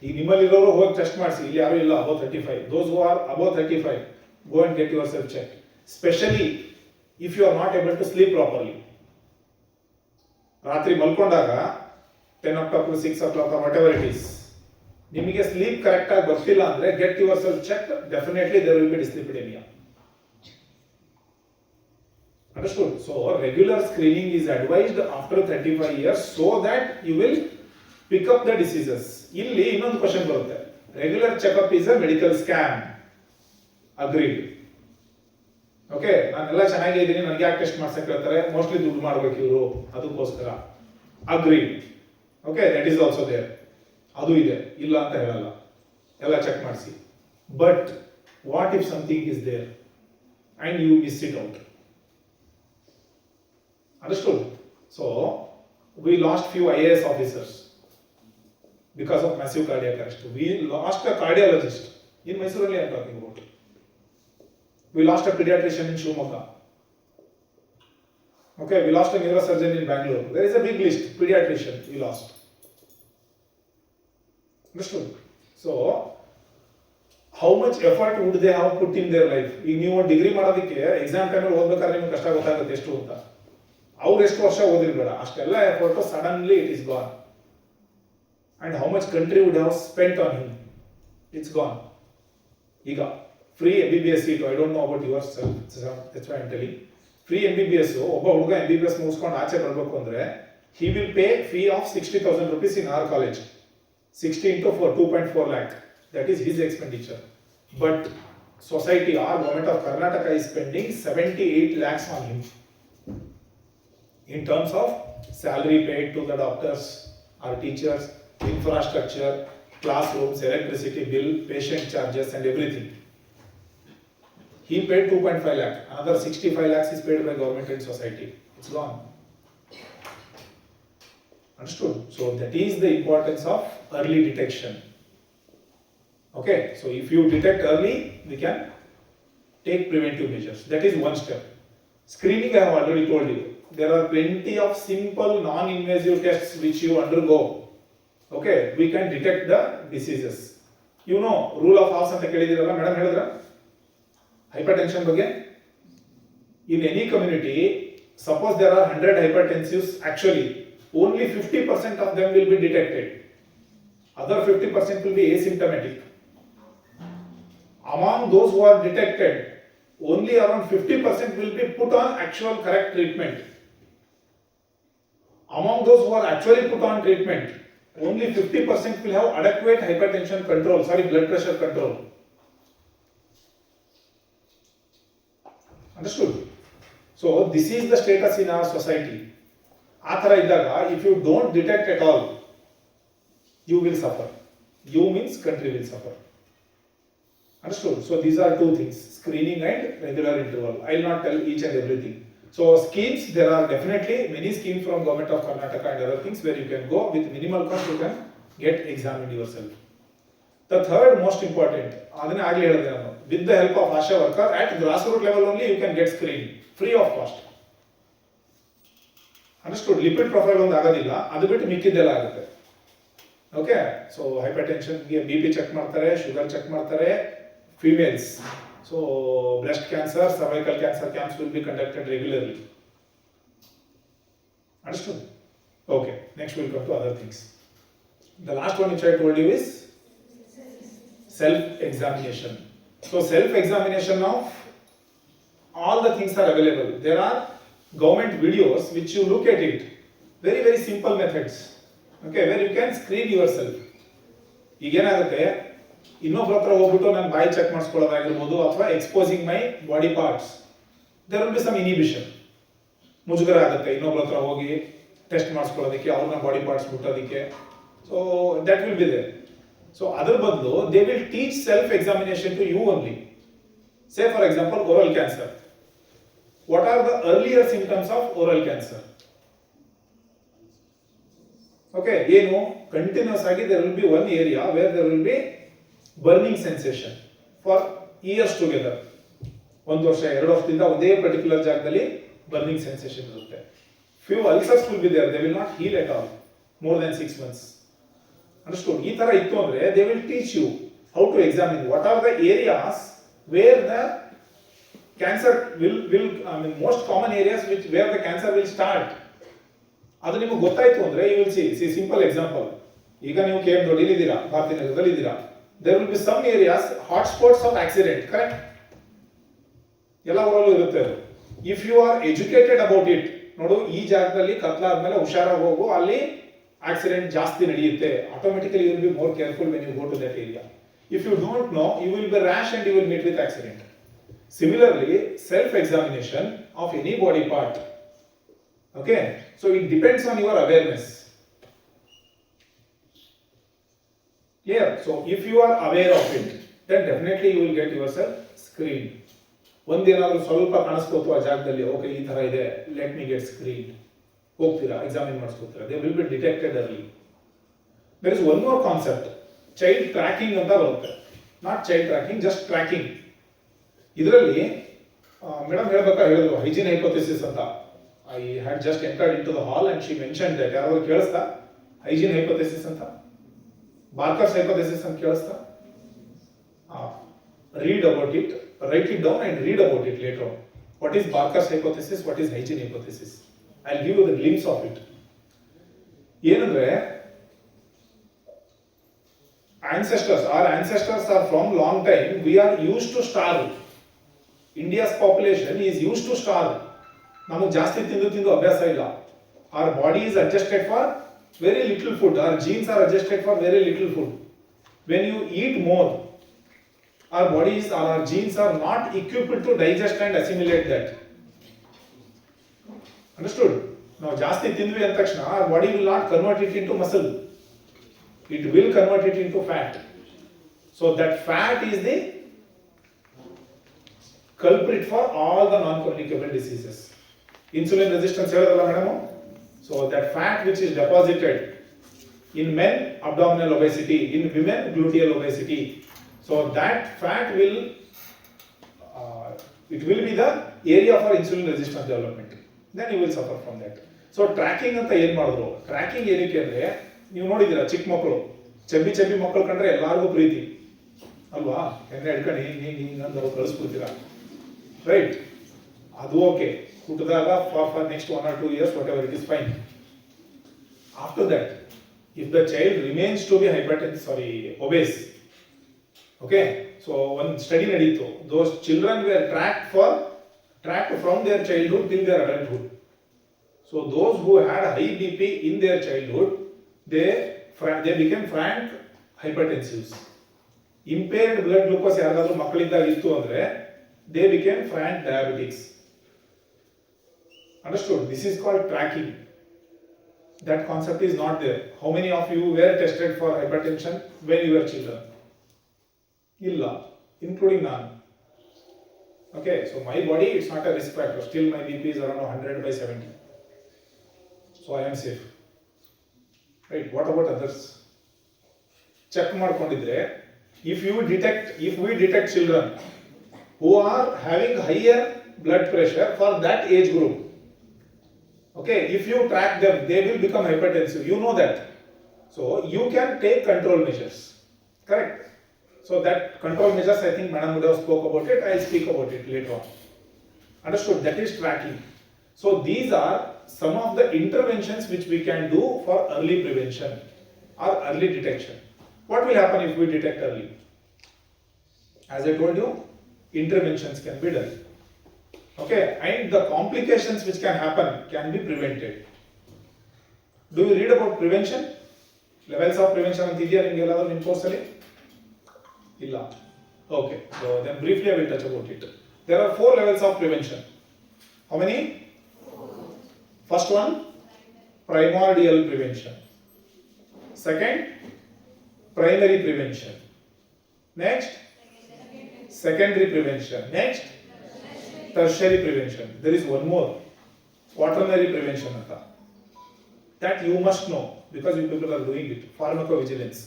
ಈ ನಿಮ್ಮಲ್ಲಿರೋರು ಹೋಗಿ test ಮಾಡಿಸಿ, ಇಲ್ಲಿ ಯಾರು ಇಲ್ಲ above 35. Those who are above 35, go and get yourself checked. Especially if you are not able to sleep properly. ರಾತ್ರಿ ಮಲ್ಕೊಂಡಾಗ 10 o'clock to 6 o'clock or whatever it is, ನಿಮಗೆ sleep correct ಆಗಿ ಬರ್ತಿಲ್ಲ ಅಂದ್ರೆ get yourself checked. Definitely there will be dyslipidemia. Understood? So regular screening is advised after 35 years so that you will pick up the diseases. ಇಲ್ಲಿ ಇನ್ನೊಂದು question ಬರುತ್ತೆ, regular checkup is a medical scam. Agreed? Okay, ನಾನೆಲ್ಲ ಚೆನ್ನಾಗಿದ್ದೀನಿ, ನನಗೆ ಯಾಕೆ test ಮಾಡ್ಸಕ್ಕೆ ಹೇಳ್ತಾರೆ, mostly ದುಡ್ಡು ಮಾಡ್ಬೇಕು ಇವರು ಅದಕ್ಕೋಸ್ಕರ. Agreed? Okay, that is also there. ಅದು ಇದೆ, ಇಲ್ಲ ಅಂತ ಹೇಳಲ್ಲ, ಎಲ್ಲ ಚೆಕ್ ಮಾಡಿಸಿ. But what if something is there and you miss it out? Understood? So we lost few IAS officers because of massive cardiac arrest. We lost a cardiologist in Mysore. I am talking about. We lost a pediatrician in Shivamogga. Okay, we lost a neurosurgeon in Bangalore. There is a big list. Pediatrician we lost. Understood? So how much effort would they have put in their life? ಈಗ ನೀವು degree ಮಾಡೋದಕ್ಕೆ exam ಟೈಮಲ್ಲಿ ಓದ್ಬೇಕಾದ್ರೆ ನಿಮ್ಗೆ ಕಷ್ಟ ಗೊತ್ತಾಗುತ್ತೆ ಎಷ್ಟು ಅಂತ. ಅವ್ರು ಎಷ್ಟು ವರ್ಷ ಓದಿರ್ಬೇಡ, ಅಷ್ಟೆಲ್ಲ effort suddenly it is gone. And how much country would have spent on him, it's gone. ಈಗ free MBBS seat, I don't know about yourself, that's why I am telling. Free MBBS, ಒಬ್ಬ ಹುಡುಗ MBBS ಮುಗಿಸ್ಕೊಂಡು ಆಚೆ ಬರಬೇಕು ಅಂದ್ರೆ he will pay fee of 60,000 rupees in our college. 60 into 4, 2.4 lakh. That is his expenditure. But society, our government of Karnataka is spending 78 lakhs on him. In terms of salary paid to the doctors or teachers, infrastructure, classrooms, electricity bill, patient charges and everything. He paid 2.5 lakh. Another 65 lakhs is paid by government and society. It's gone. Understood? So that is the importance of early detection. Okay, so if you detect early, we can take preventive measures. That is one step. Screening, I have already told you. There are plenty of simple non-invasive tests which you undergo. Okay, we can detect the diseases. You know, rule of House ಅಂತ ಕೇಳಿದಿರಲ್ಲ madam, ಹೇಳಿದ್ರ hypertension ಬಗ್ಗೆ? In any community, suppose there are 100 hypertensives, actually only 50% of them will be detected. Other 50% will be asymptomatic. Among those who are detected, only around 50% will be put on actual correct treatment. Among those who are actually put on treatment, only 50% will have adequate hypertension control, blood pressure control. Understood? So this is the status in our society. ಆ ಥರ ಇದ್ದಾಗ, if you don't detect at all, you will suffer. You means country will suffer. Understood? So these are two things, screening and regular interval. I will not tell each and everything. So schemes, there are definitely many schemes from government of Karnataka and other things where you can go with minimal cost, you can get examined yourself. The third most important, ಅದನ್ನೇ ಆಗಲೇ ಹೇಳಿದೆ ನಾನು, With the help of ASHA worker at grassroots level only you can get screened free of cost. Understood? Lipid profile ಒಂದು ಆಗೋದಿಲ್ಲ, ಅದು ಬಿಟ್ಟು ಮಿಕ್ಕಿದ್ದೆಲ್ಲ ಆಗುತ್ತೆ. Okay, so ಹೈಪರ್ಟೆನ್ಷನ್ಗೆ BP check ಮಾಡ್ತಾರೆ, ಶುಗರ್ ಚೆಕ್ ಮಾಡ್ತಾರೆ, females. So breast cancer, cervical cancer camps will be conducted regularly. Understood? Okay, next we'll come to other things. The last one which I told you is self-examination. So self-examination of all the things are available. There are government videos which you look at it. Very, very simple methods. Okay, where you can screen yourself. ಈಗೇನಾಗುತ್ತೆ, ಇನ್ನೊಬ್ಬರ ಹತ್ರ ಹೋಗ್ಬಿಟ್ಟು ನಾನು ಬಾಯಿ check ಮಾಡಿಸ್ಕೊಳ್ಳೋದಾಗಿರ್ಬೋದು ಅಥವಾ exposing my body parts, there will be some inhibition. ಮುಜುಗರ ಆಗುತ್ತೆ ಇನ್ನೊಬ್ಬರ ಹತ್ರ ಹೋಗಿ ಟೆಸ್ಟ್ ಮಾಡಿಸ್ಕೊಳ್ಳೋದಕ್ಕೆ, ಅವ್ರನ್ನ ಬಾಡಿ ಪಾರ್ಟ್ಸ್ ಮುಟ್ಟೋದಕ್ಕೆ. So that will be there. So ಅದರ ಬದಲು they will teach self examination to you only. Say for example oral cancer. What are the earlier symptoms of oral cancer? Okay, ಏನು continuous ಆಗಿ there will be one area where there will be burning sensation for years together. ಒಂದು ವರ್ಷ, 2 ವರ್ಷದಿಂದ ಒಂದೇ particular ಜಾಗದಲ್ಲಿ burning sensation ಇರುತ್ತೆ. Few ulcers will be there, they will not heal at all more than 6 months. Understood? ಈ ತರ ಇತ್ತು ಅಂದ್ರೆ they will teach you how to examine what are the areas where the cancer will most common areas where the cancer will start. ಅದು ನಿಮಗೆ ಗೊತ್ತಾಯ್ತು ಅಂದ್ರೆ you will see simple example. ಈಗ ನೀವು KM ದೊಡ್ಡಿಲಿ ಇದ್ದೀರಾ, ಭಾರತೀಯ ನಗರದಲ್ಲಿ ಇದ್ದೀರಾ, there will be some areas hot spots of accident, correct? ಎಲ್ಲ ಊರಲ್ಲೂ ಇರುತ್ತೆ ಅದು. If you are educated about it, ನೋಡು ಈ ಜಾಗದಲ್ಲಿ ಕತ್ಲಾದ್ಮೇಲೆ ಹುಷಾರಾಗಿ ಹೋಗು, ಅಲ್ಲಿ ಆಕ್ಸಿಡೆಂಟ್ ಜಾಸ್ತಿ ನಡೆಯುತ್ತೆ, automatically you will be more careful when you go to that area. If you don't know, you will be rash and you will meet with accident. Similarly, self examination of any body part. Okay, so it depends on your awareness. Clear? So if you are aware of it, then definitely you will get yourself screened. ಒಂದೇನಾದ್ರೂ ಸ್ವಲ್ಪ ಕಾಣಿಸ್ಕೋತು ಆ ಜಾಗದಲ್ಲಿ, okay ಈ ತರ ಇದೆ, let me get screened, ಹೋಗ್ತೀರಾ examine ಮಾಡಿಸ್ಕೋತೀರಾ, they will be detected early. There is one more concept, child tracking ಅಂತ ಬರುತ್ತೆ. Not child tracking, just tracking. ಇದರಲ್ಲಿ ಮೇಡಮ್ ಹೇಳ್ಬೇಕಾದ್ರೆ ಹೇಳಿದ್ರು ಹೈಜಿನ್ ಹೈಪೋಥಿಸಿಸ್ ಅಂತ. I had just entered into the hall and she mentioned that. ಯಾರಾದ್ರೂ ಕೇಳಿಸ್ತಾ hygiene hypothesis ಅಂತ, ಬಾರ್ಕರ್ಸ್ hypothesis ಅಂತ ಕೇಳಿಸ್ತಾ? Read about it, write it down and read about it later on. What is Barker's hypothesis? What is hygiene hypothesis? I'll give you the glimpse of it. ಏನಂದ್ರೆ our ancestors are from long time, we are used to starve. India's population is used to starve. ನಮಗೆ ಜಾಸ್ತಿ ತಿಂದು ಅಭ್ಯಾಸ ಇಲ್ಲ. Our body is adjusted for very little food. Our genes are adjusted for very little food. When you eat more, our bodies or our genes are not equipped to digest and assimilate that. Understood? ನಾವು ಜಾಸ್ತಿ ತಿಂದ್ವಿ ಅಂದ ತಕ್ಷಣ our body will not convert it into muscle. It will convert it into fat. So that fat is the culprit for all the non-communicable diseases. Insulin resistance ಹೇಳೋದಲ್ಲ madam. So that fat which is deposited in men, abdominal obesity, in women, gluteal obesity. So that fat will it will be the area for insulin resistance development. Then you will suffer from that. So tracking ಅಂತ ಏನು ಮಾಡಿದ್ರು? Tracking ಏನಕ್ಕೆ ಅಂದ್ರೆ, ನೀವು ನೋಡಿದ್ದೀರಾ ಚಿಕ್ಕ ಮಕ್ಕಳು, ಚಬ್ಬಿ ಮಕ್ಕಳು ಕಂಡ್ರೆ ಎಲ್ಲರಿಗೂ ಪ್ರೀತಿ ಅಲ್ವಾ? ಎಣ್ಣೆ ಹಿಡ್ಕೊಂಡು ಹಿಂಗೆ ಅಂತ ಕಳಿಸ್ಬಿಡ್ತೀರಾ, ರೈಟ್? ಅದು ಓಕೆ, ಹುಟ್ಟಿದಾಗ for next 1 or 2 years, whatever it is, fine. After that, if the child remains to be obese, okay, so one study ನಡೆಯಿತು, those children were tracked from their childhood till their adulthood. So those who had high BP in their childhood, they became frank hypertensives. Impaired blood glucose ಯಾರಾದ್ರೂ ಮಕ್ಕಳಿದ್ದಾಗ ಇತ್ತು ಅಂದ್ರೆ they became frank diabetics. Understood? This is called tracking. That concept is not there. How many of you were tested for hypertension when you were children? Illa, including none. Okay, so my body, it's not a risk factor. Still my BP is around 100/70. So I am safe. Right? What about others? Check ಮಾಡ್ಕೊಂಡಿದ್ರೆ, if we detect children who are having higher blood pressure for that age group. Okay, if you track them, they will become hypertensive. You know that. So you can take control measures. Correct? So that control measures, I think Madam would have spoke about it. I'll speak about it later on. Understood? That is tracking. So these are some of the interventions which we can do for early prevention or early detection. What will happen if we detect early? As I told you, interventions can be done. Okay, and the complications which can happen can be prevented. Do you read about prevention? Levels of prevention ಅಂತ ಇದೆಯಾ ನಿಮಗೆ ಎಲ್ಲಾದರೂ ನಿಮ್ಮ course ಅಲ್ಲಿ? ಇಲ್ಲ. Okay, so then briefly I will touch about it. There are 4 levels of prevention. How many? First one, primordial prevention. Second, primary prevention. Next, secondary prevention. Next, tertiary prevention. There is one more, quaternary prevention anta. That you must know because you people are doing it. Pharmacovigilance.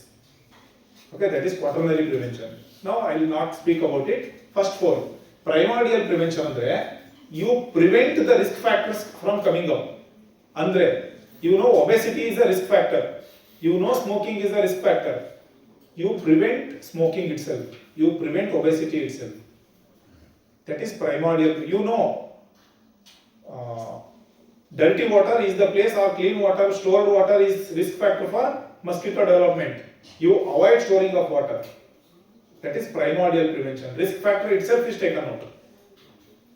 Okay, that is quaternary prevention. Now I will not speak about it. First 4. Primordial prevention andre you prevent the risk factors from coming up. Andre you know obesity is a risk factor. You know smoking is a risk factor. You prevent smoking itself. You prevent obesity itself. That is primordial. You know dirty water is the place or clean water, stored water is risk factor for mosquito development. You avoid storing of water. That is primordial prevention. Risk factor itself is taken out.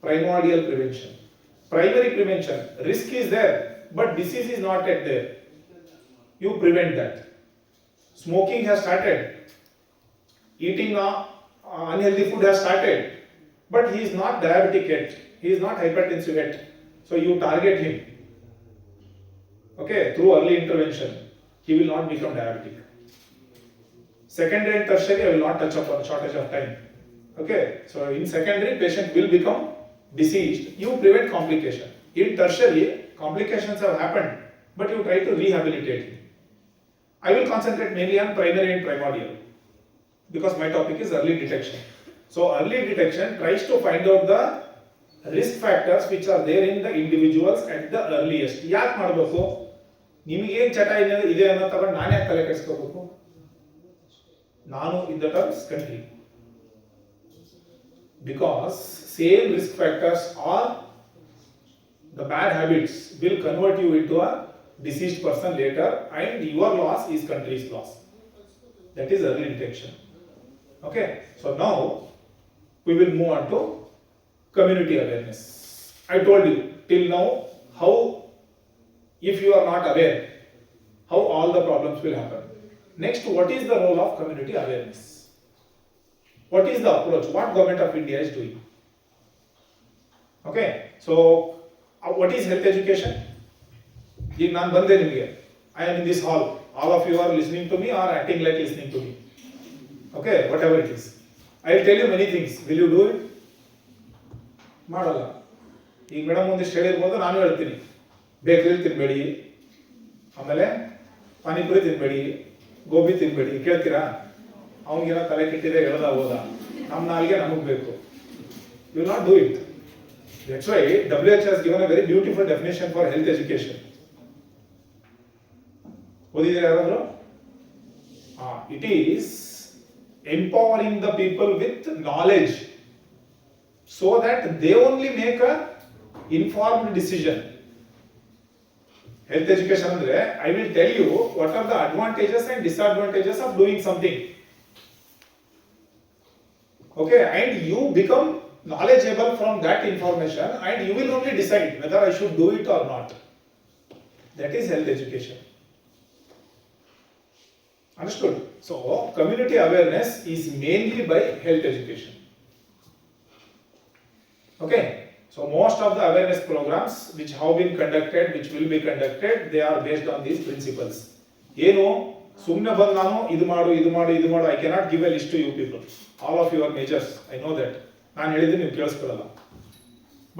Primordial prevention. Primary prevention. Risk is there, but disease is not yet there. You prevent that. Smoking has started. Eating unhealthy food has started. But he is not diabetic yet. He is not hypertensive yet. So you target him. Okay, through early intervention, he will not become diabetic. Secondary and tertiary, I will not touch upon shortage of time. Okay, so in secondary, patient will become diseased. You prevent complication. In tertiary, complications have happened, but you try to rehabilitate him. I will concentrate mainly on primary and primordial because my topic is early detection. So early detection tries to find out the risk factors which are there in the individuals at the earliest. ಯಾಕೆ ಮಾಡಬೇಕು? ನಿಮಗೆ ಏನು ಚಟ ಇದೆ ಅನ್ನೋ ತಗೊಂಡು ನಾನು ಯಾಕೆ ತಲೆ ಕೆಡಿಸ್ಕೋಬೇಕು? ನಾನು in the terms country. Because same risk factors or the bad habits will convert you into a deceased person later and your loss is country's loss. That is early detection. Okay, so now we will move on to community awareness. I told you till now how, if you are not aware, how all the problems will happen. Next, what is the role of community awareness? What is the approach? What government of India is doing? Okay, so what is health education? ಈಗ ನಾನು ಬಂದೆ ನಿಮಗೆ, I am in this hall. All of you are listening to me or acting like listening to me. Okay, whatever it is. I will tell you many things. Will you do it? ಮಾಡಲ್ಲ. ಈಗ madam ಒಂದಿಷ್ಟು ಹೇಳಿರ್ಬೋದು, ನಾನು ಹೇಳ್ತೀನಿ bakery ತಿನ್ಬೇಡಿ, ಆಮೇಲೆ ಪಾನಿಪುರಿ ತಿನ್ಬೇಡಿ, ಗೋಬಿ ತಿನ್ಬೇಡಿ. ಕೇಳ್ತೀರಾ? ಅವನಿಗೇನೋ ತಲೆ ಕೆಟ್ಟಿದೆ ಹೇಳ್ದ ಹೋದ, ನಮ್ಮ ನಾಲ್ಗೆ ನಮಗೆ ಬೇಕು. You will not do it. That's why WHO has given a very beautiful definition for health education. ಓದಿದ್ರೆ ಯಾರಾದ್ರು? It is empowering the people with knowledge so that they only make a informed decision. Health education andre I will tell you what are the advantages and disadvantages of doing something. Okay, and you become knowledgeable from that information and you will only decide whether I should do it or not. That is health education. Understood? So community awareness is mainly by health education. Okay, so most of the awareness programs which have been conducted, which will be conducted, they are based on these principles. ಏನು ಸುಮ್ಮನೆ ಬಂದು ನಾನು ಇದು ಮಾಡು I cannot give a list to you people. All of you are majors, I know that. ನಾನು ಹೇಳಿದ್ರೆ ನೀವು ಕೇಳಿಸ್ಕೊಳ್ಳಲ್ಲ.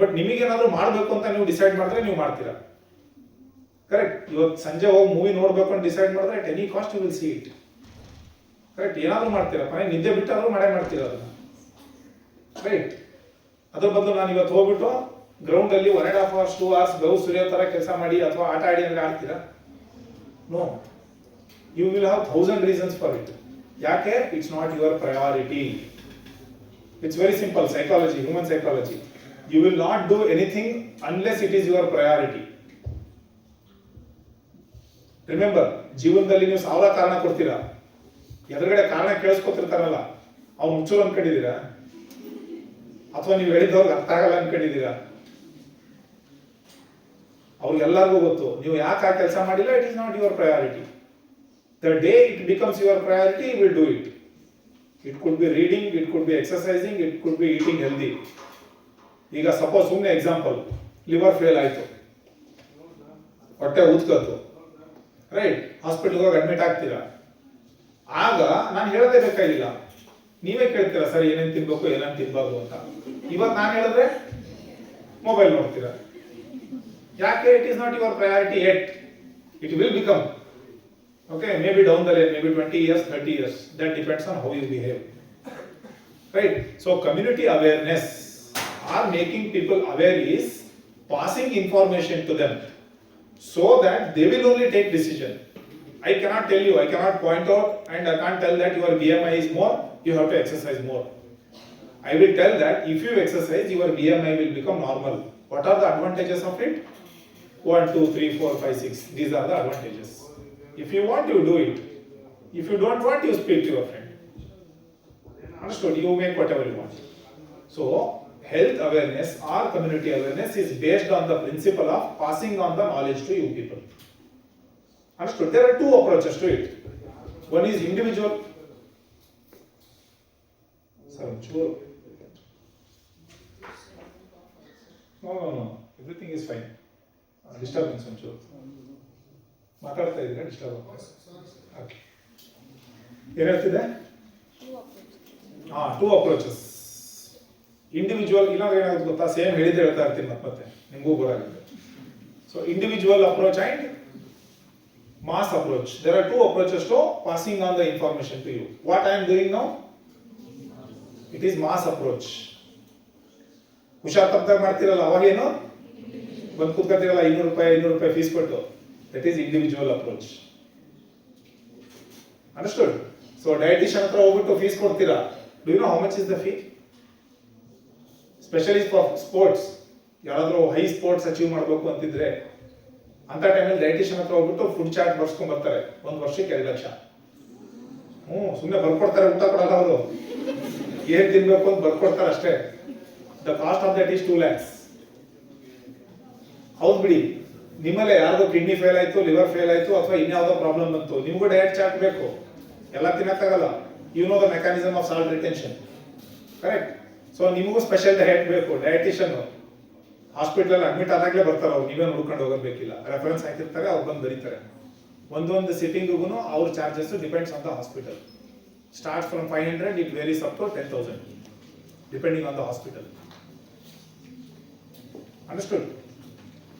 But ನಿಮಗೇನಾದ್ರೂ ಮಾಡಬೇಕು ಅಂತ ನೀವು ಡಿಸೈಡ್ ಮಾಡಿದ್ರೆ ನೀವು ಮಾಡ್ತೀರಾ. ಕರೆಕ್ಟ್? ಇವತ್ತು ಸಂಜೆ ಹೋಗಿ ಮೂವಿ ನೋಡಬೇಕು ಅಂತ ಡಿಸೈಡ್ ಮಾಡಿದ್ರೆ at any cost you will see it. Correct? ಏನಾದರೂ ಮಾಡ್ತೀರಾ, ಮನೆ ನಿದ್ದೆ ಬಿಟ್ಟಾದ್ರೂ ಮಾಡೇ ಮಾಡ್ತೀರಾ ಅದನ್ನ. ರೈಟ್? ಅದ್ರ ಬದಲು ನಾನು ಇವತ್ತು ಹೋಗ್ಬಿಟ್ಟು ಗ್ರೌಂಡ್ ಅಲ್ಲಿ 1.5 hours 2 hours ಬೆವರು ಸುರಿಯೋ ತರ ಕೆಲಸ ಮಾಡಿ ಅಥವಾ ಆಟ ಆಡಿ ಅಂದ್ರೆ ಆಡ್ತೀರಾ? No. You will have 1000 reasons for it. ಯಾಕೆ? It's not your priority. It's very simple. Psychology, human psychology. You will not do anything unless it is your priority. Remember, ಜೀವನದಲ್ಲಿ ನೀವು 1000 ಕಾರಣ ಕೊಡ್ತೀರಾ, ಎದುರುಗಡೆ ಕಾರಣ ಕೇಳಿಸ್ಕೊತಿರ್ತಾರಲ್ಲ, ಅವ್ನು ಮುಚ್ಚೂರು ಅನ್ಕೊಂಡಿದ್ದೀರಾ? ಅಥವಾ ನೀವು ಹೇಳಿದವ್ರಿಗೆ ಅರ್ಥ ಆಗಲ್ಲ ಅನ್ಕೊಂಡಿದ್ದೀರಾ? ಅವ್ರಿಗೆಲ್ಲರಿಗೂ ಗೊತ್ತು ನೀವು ಯಾಕೆ ಆ ಕೆಲಸ ಮಾಡಿಲ್ಲ. It is not your priority. The day it becomes your priority, you will do it. It could be reading, it could be exercising, it could be eating healthy. ಈಗ ಸಪೋಸ್ ಸುಮ್ಮನೆ ಎಕ್ಸಾಂಪಲ್, ಲಿವರ್ ಫೇಲ್ ಆಯ್ತು, ಹೊಟ್ಟೆ ಊದ್ಕತ್ತು, right, ಹಾಸ್ಪಿಟಲ್ಗೆ ಹೋಗಿ admit ಆಗ್ತೀರಾ. ಆಗ ನಾನು ಹೇಳೋದೇ ಬೇಕಾಗಿಲ್ಲ, ನೀವೇ ಕೇಳ್ತೀರಾ ಸರ್ ಏನೇನು ತಿನ್ಬೇಕು ಏನೇನು ತಿನ್ಬಾರ್ದು ಅಂತ. ಇವತ್ತು ನಾನು ಹೇಳಿದ್ರೆ ಮೊಬೈಲ್ ನೋಡ್ತೀರಾ. ಯಾಕೆ? It is not your priority yet. It will become. Okay, maybe down the lane, maybe 20 years, 30 years. That depends on how you behave. Right? So community awareness or making people aware is passing information to them so that they will only take decision. I cannot tell you, I cannot point out and I can't tell that your BMI is more, you have to exercise more. I will tell that if you exercise, your BMI will become normal. What are the advantages of it? 1, 2, 3, 4, 5, 6. These are the advantages. If you want, you do it. If you don't want, you speak to your friend. Understood? You make whatever you want. So, health awareness or community awareness is based on the principle of passing on the knowledge to you people. Understood? There are two approaches to it. One is individual. Sir, sure. No. Everything is fine. Disturbance, sure. ಮಾತಾಡ್ತಾ ಇದ್ರೆ disturb ಆಗ್ತದೆ. ಏನು ಹೇಳ್ತಿದೆ? Two approaches. Individual ಇಲ್ಲಾಂದ್ರೆ ಏನಾಗುತ್ತೆ ಗೊತ್ತಾ, same ಹೇಳಿದ್ರೆ ಹೇಳ್ತಾ ಇರ್ತೀನಿ ಮತ್ತೆ ನಿಮಗೂ ಗೊತ್ತಾಗುತ್ತೆ. So individual approach and mass approach. There are two approaches to passing on the information to you. What I am doing now, it is mass approach. ಹುಷಾರ್ ತಪ್ಪಾಗ ಮಾಡ್ತಿರಲ್ಲ, ಅವಾಗೇನು ಬಂದು ಕೂತ್ಕೊತಿರಲ್ಲ, 200 ರೂಪಾಯಿ ಫೀಸ್ ಕೊಟ್ಟು. That is individual approach. Understood? So dietitian ಹತ್ರ ಹೋಗ್ಬಿಟ್ಟು fees ಕೊಡ್ತೀರಾ. Do you know how much is the fee? Especially for sports. ಯಾರಾದ್ರೂ ಹೈ ಸ್ಪೋರ್ಟ್ಸ್ ಅಚೀವ್ ಮಾಡಬೇಕು ಅಂತಿದ್ರೆ ಅಂತ ಟೈಮಲ್ಲಿ ಡೈಟಿಷಿಯನ್ ಹತ್ರ ಹೋಗ್ಬಿಟ್ಟು ಫುಡ್ ಚಾರ್ಟ್ ಬರ್ಸ್ಕೊಂಡ್ ಬರ್ತಾರೆ. 1 ವರ್ಷಕ್ಕೆ 2 ಲಕ್ಷ. ಸುಮ್ಮನೆ ಬರ್ಕೊಡ್ತಾರೆ, ಊಟ ಕೊಡಲ್ಲ ಅವರು. ಏನ್ ತಿನ್ಬೇಕು ಅಂತ ಬರ್ಕೊಡ್ತಾರೆ ಅಷ್ಟೇ. The cost of that is 2 lakhs. ಹೌದು ಬಿಡಿ, ನಿಮ್ಮಲ್ಲೇ ಯಾರ್ದೋ ಕಿಡ್ನಿ ಫೇಲ್ ಆಯ್ತು, ಲಿವರ್ ಫೇಲ್ ಆಯ್ತು, ಅಥವಾ ಇನ್ಯಾವುದೋ ಪ್ರಾಬ್ಲಮ್ ಬಂತು, ನಿಮಗೂ ಡಯಟ್ ಚಾರ್ಟ್ ಬೇಕು. ಎಲ್ಲ ತಿನ್ನಕ್ಕಾಗಲ್ಲ. You know the mechanism of salt retention, correct? So ನಿಮಗೂ ಸ್ಪೆಷಲ್ ಡಯಟ್ ಬೇಕು. ಡಯಟಿಷಿಯನ್ ಹಾಸ್ಪಿಟಲ್ ಅಡ್ಮಿಟ್ ಆದಾಗಲೇ ಬರ್ತಾರೆ ಅವ್ರು, ನೀವೇ ನೋಡ್ಕೊಂಡು ಹೋಗಬೇಕಿಲ್ಲ. ರೆಫರೆನ್ಸ್ ಹಾಕಿರ್ತಾರೆ, ಅವ್ರು ಬಂದು ಬರೀತಾರೆ. ಒಂದೊಂದು ಸಿಟ್ಟಿಂಗಿಗೂ ಅವ್ರ charges depends on the hospital. Start from 500, it varies up to 10,000 depending on the hospital. Understood?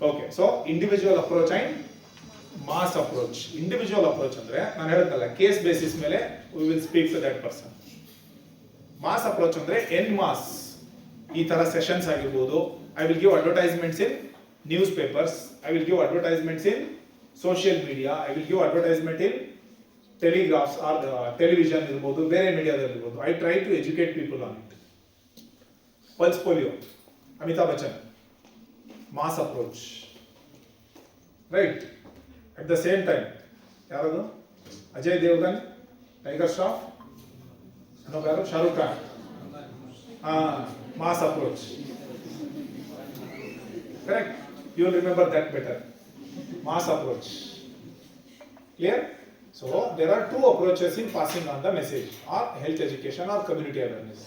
Okay. So individual approach and mass approach. Individual approach ಅಂದ್ರೆ ನಾನು ಹೇಳಿದ್ನಲ್ಲ, ಕೇಸ್ ಬೇಸಿಸ್ ಮೇಲೆ we will speak to that person. Mass approach ಅಂದ್ರೆ en masse. ಈ ತರ sessions ಆಗಿರ್ಬೋದು. I will give advertisements in news papers, I will give advertisements in social media, I will give advertisement in telegraphs or television ಇರ್ಬೋದು, ಬೇರೆ ಮೀಡಿಯಾದಲ್ಲಿ ಇರ್ಬೋದು. I try to educate people on it. Pulse polio, Amitabh Bachchan, mass approach, right? At the same time ಯಾರದು, ಅಜಯ್ ದೇವಗನ್, ಟೈಗರ್ ಶ್ರಾಫ್, ಯಾರು, Shahrukh Khan, mass approach, correct? You will remember that better. Mass approach, clear? So there are two approaches in passing on the message, or health education or community awareness.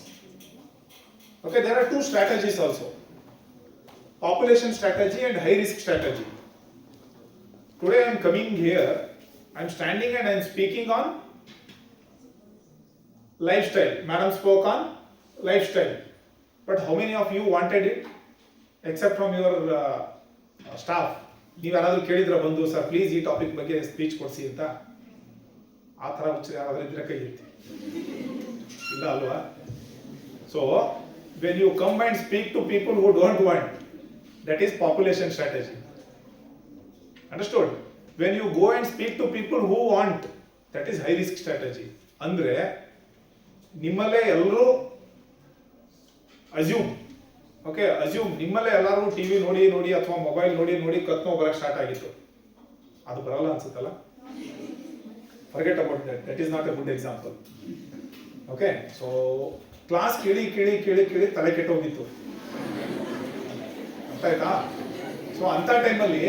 Okay, there are two strategies also. Population strategy and high risk strategy. Today I am coming here, I am standing and I am speaking on lifestyle. Madam spoke on lifestyle. But how many of you wanted it? Except from your staff. ನೀವು ಯಾರಾದರೂ ಕೇಳಿದ್ರ ಬಂದು, sir please ಈ topic ಬಗ್ಗೆ speech ಕೊಡಿಸಿ ಅಂತ? ಆ ಥರ ಯಾರಾದ್ರೂ ಇದ್ರೆ ಕೈ ಎತ್ತಿ. ಇಲ್ಲ ಅಲ್ವಾ? So when you come and speak to people who don't want, that is population strategy. Understood? When you go and speak to people who want, that is high risk strategy. ಅಂದ್ರೆ ನಿಮ್ಮಲ್ಲೇ ಎಲ್ಲರೂ ಅಸ್ಯೂಮ್, ಓಕೆ, ಅಸ್ಯೂಮ್ ನಿಮ್ಮಲ್ಲೇ ಎಲ್ಲರೂ TV ನೋಡಿ ನೋಡಿ ಅಥವಾ mobile ನೋಡಿ ನೋಡಿ ಕತ್ನೋ ಬರಕ್ಕೆ ಸ್ಟಾರ್ಟ್ ಆಗಿತ್ತು. ಅದು ಬರಲ್ಲ ಅನ್ಸುತ್ತಲ್ಲ. Forget about that, that is not a good example. Okay, so class ಕೇಳಿ ಕೇಳಿ ಕೇಳಿ ಕೇಳಿ ತಲೆ ಕೆಟ್ಟೋಗಿತ್ತು, ಅರ್ಥ ಆಯ್ತಾ? ಸೊ ಅಂತ ಟೈಮಲ್ಲಿ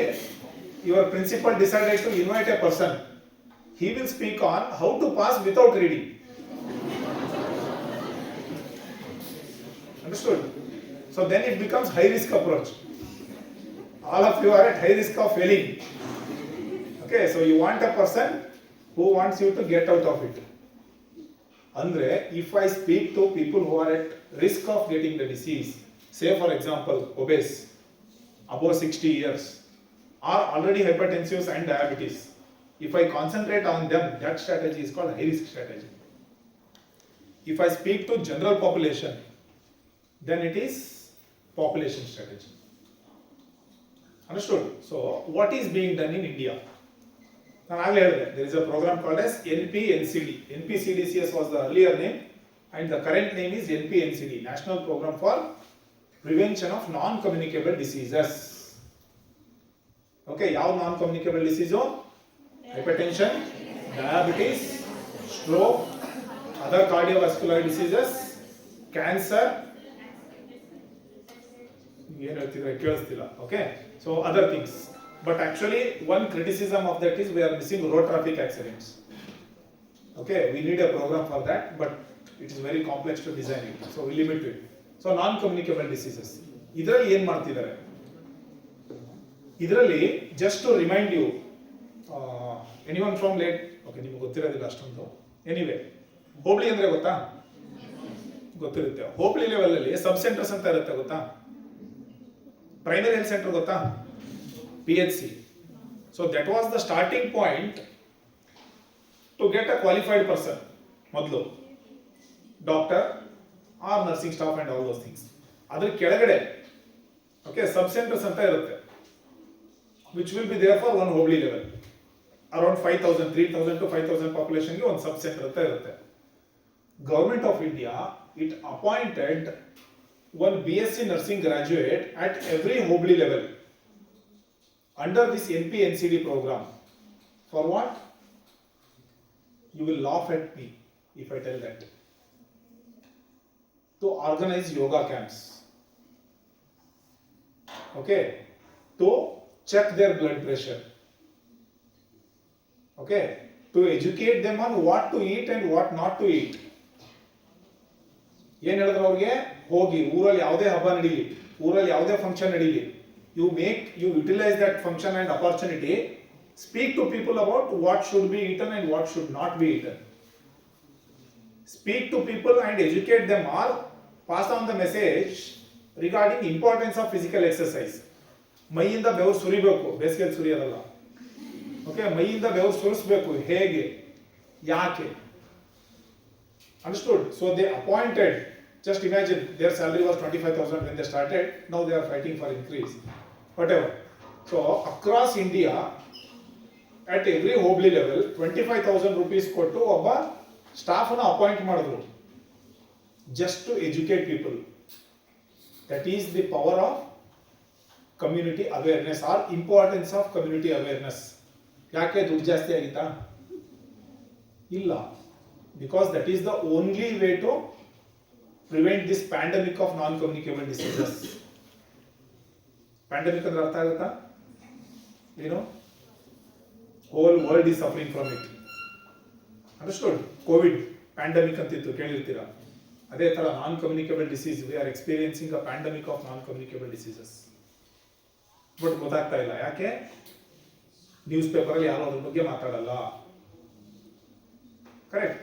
your principal decided to invite a person. He will speak on how to pass without reading. Understood? So then it becomes high risk approach. All of you are at high risk of failing. Okay, so you want a person who wants you to get out of it. Andre, if I speak to people who are at risk of getting the disease, say for example obese, above 60 years, or already hypertensive and diabetes, if I concentrate on them, that strategy is called high risk strategy. If I speak to general population, then it is population strategy. Understood? So what is being done in India? There is a program called as NPNCD. NPCDCS was the earlier name and the current name is NPNCD, National Program for Prevention of Non-Communicable Diseases. Okay, ಯಾವ non-communicable disease? Hypertension, diabetes, stroke, other cardiovascular diseases, cancer. ಏನು ಹೇಳ್ತಿದ್ರೆ ಕೇಳಿಸ್ತಿಲ್ಲ. Okay, so other things. But actually one criticism of that is we are missing road traffic accidents. Okay, we need a programme for that, but it is very complex to design it, so we limit it. So non communicable diseases ಇದರಲ್ಲಿ ಏನ್ ಮಾಡ್ತಿದ್ದಾರೆ? ಇದರಲ್ಲಿ just to remind you, anyone from late, okay, ನಿಮ್ಗೆ ಗೊತ್ತಿರೋದಿಲ್ಲ ಅಷ್ಟೊಂದು. Anyway, ಹೋಬಳಿ ಅಂದ್ರೆ ಗೊತ್ತಾ? ಗೊತ್ತಿರುತ್ತೆ. ಹೋಬಳಿ ಲೆವೆಲ್ ಅಲ್ಲಿ ಸಬ್ ಸೆಂಟರ್ಸ್ ಅಂತ ಇರುತ್ತೆ, ಗೊತ್ತಾ? ಪ್ರೈಮರಿ ಹೆಲ್ತ್ ಸೆಂಟರ್ ಗೊತ್ತಾ? PHC. So that was the starting point to get a qualified person. ಮೊದಲು doctor or nursing staff and all those things. ಅದ್ರ ಕೆಳಗಡೆ ಓಕೆ ಸಬ್ ಸೆಂಟರ್ಸ್ ಅಂತ ಇರುತ್ತೆ, which will be there for one hobli level. Around 5,000, 3,000 to 5,000 ಪಾಪ್ಯುಲೇಷನ್ಗೆ ಒಂದು sub centre ಅಂತ ಇರುತ್ತೆ. Government of India it appointed one BSc nursing graduate at every Hubli level under this NPNCD program. For what? You will laugh at me if I tell that. To organize yoga camps. Okay, to check their blood pressure. Okay, to educate them on what to eat and what not to eat. ಏನ್ ಹೇಳಿದ್ರು ಅವ್ರಿಗೆ? ಹೋಗಿ ಊರಲ್ಲಿ ಯಾವುದೇ ಹಬ್ಬ ನಡೀಲಿ, ಊರಲ್ಲಿ ಯಾವುದೇ ಫಂಕ್ಷನ್ ನಡೀಲಿ, you utilise that function and opportunity, speak to people about what should be eaten and what should not be eaten. Speak to people and educate them or pass on the message regarding importance of physical exercise. ಮೈಯಿಂದ ಬೆವರು ಸುರಿಬೇಕು, ಬೇಸಿಗೆಯಲ್ಲಿ ಸುರಿಯೋದಲ್ಲ. Okay, ಮೈಯಿಂದ ಬೆವರು ಸುರಿಸಬೇಕು. ಹೇಗೆ, ಯಾಕೆ? Understood? So they appointed, just imagine their salary was 25,000 when they started, now they are fighting for increase, whatever. So across India, at every Hubli level, 25,000 rupees ಕೊಟ್ಟು ಒಬ್ಬ staff ಅನ್ನು ಅಪಾಯಿಂಟ್ ಮಾಡಿದ್ರು, just to educate people. That is the power of community awareness or importance of community awareness. ಯಾಕೆ ದುಡ್ಡು ಜಾಸ್ತಿ ಆಗಿತ್ತಾ? ಇಲ್ಲ. Because that is the only way to prevent this pandemic of non-communicable diseases. Pandemic ಅಂದ್ರೆ ಅರ್ಥ ಆಗುತ್ತಾ? Whole world is suffering from it. Understood? COVID pandemic ಅಂತಿತ್ತು, ಕೇಳಿರ್ತೀರಾ. ಅದೇ ತರ non-communicable disease, we are experiencing a pandemic of non-communicable diseases. But ಗೊತ್ತಾಗ್ತಾ ಇಲ್ಲ. ಯಾಕೆ? News paper ಅಲ್ಲಿ ಯಾರು ಅದ್ರ ಬಗ್ಗೆ ಮಾತಾಡಲ್ಲ. ಕರೆಕ್ಟ್?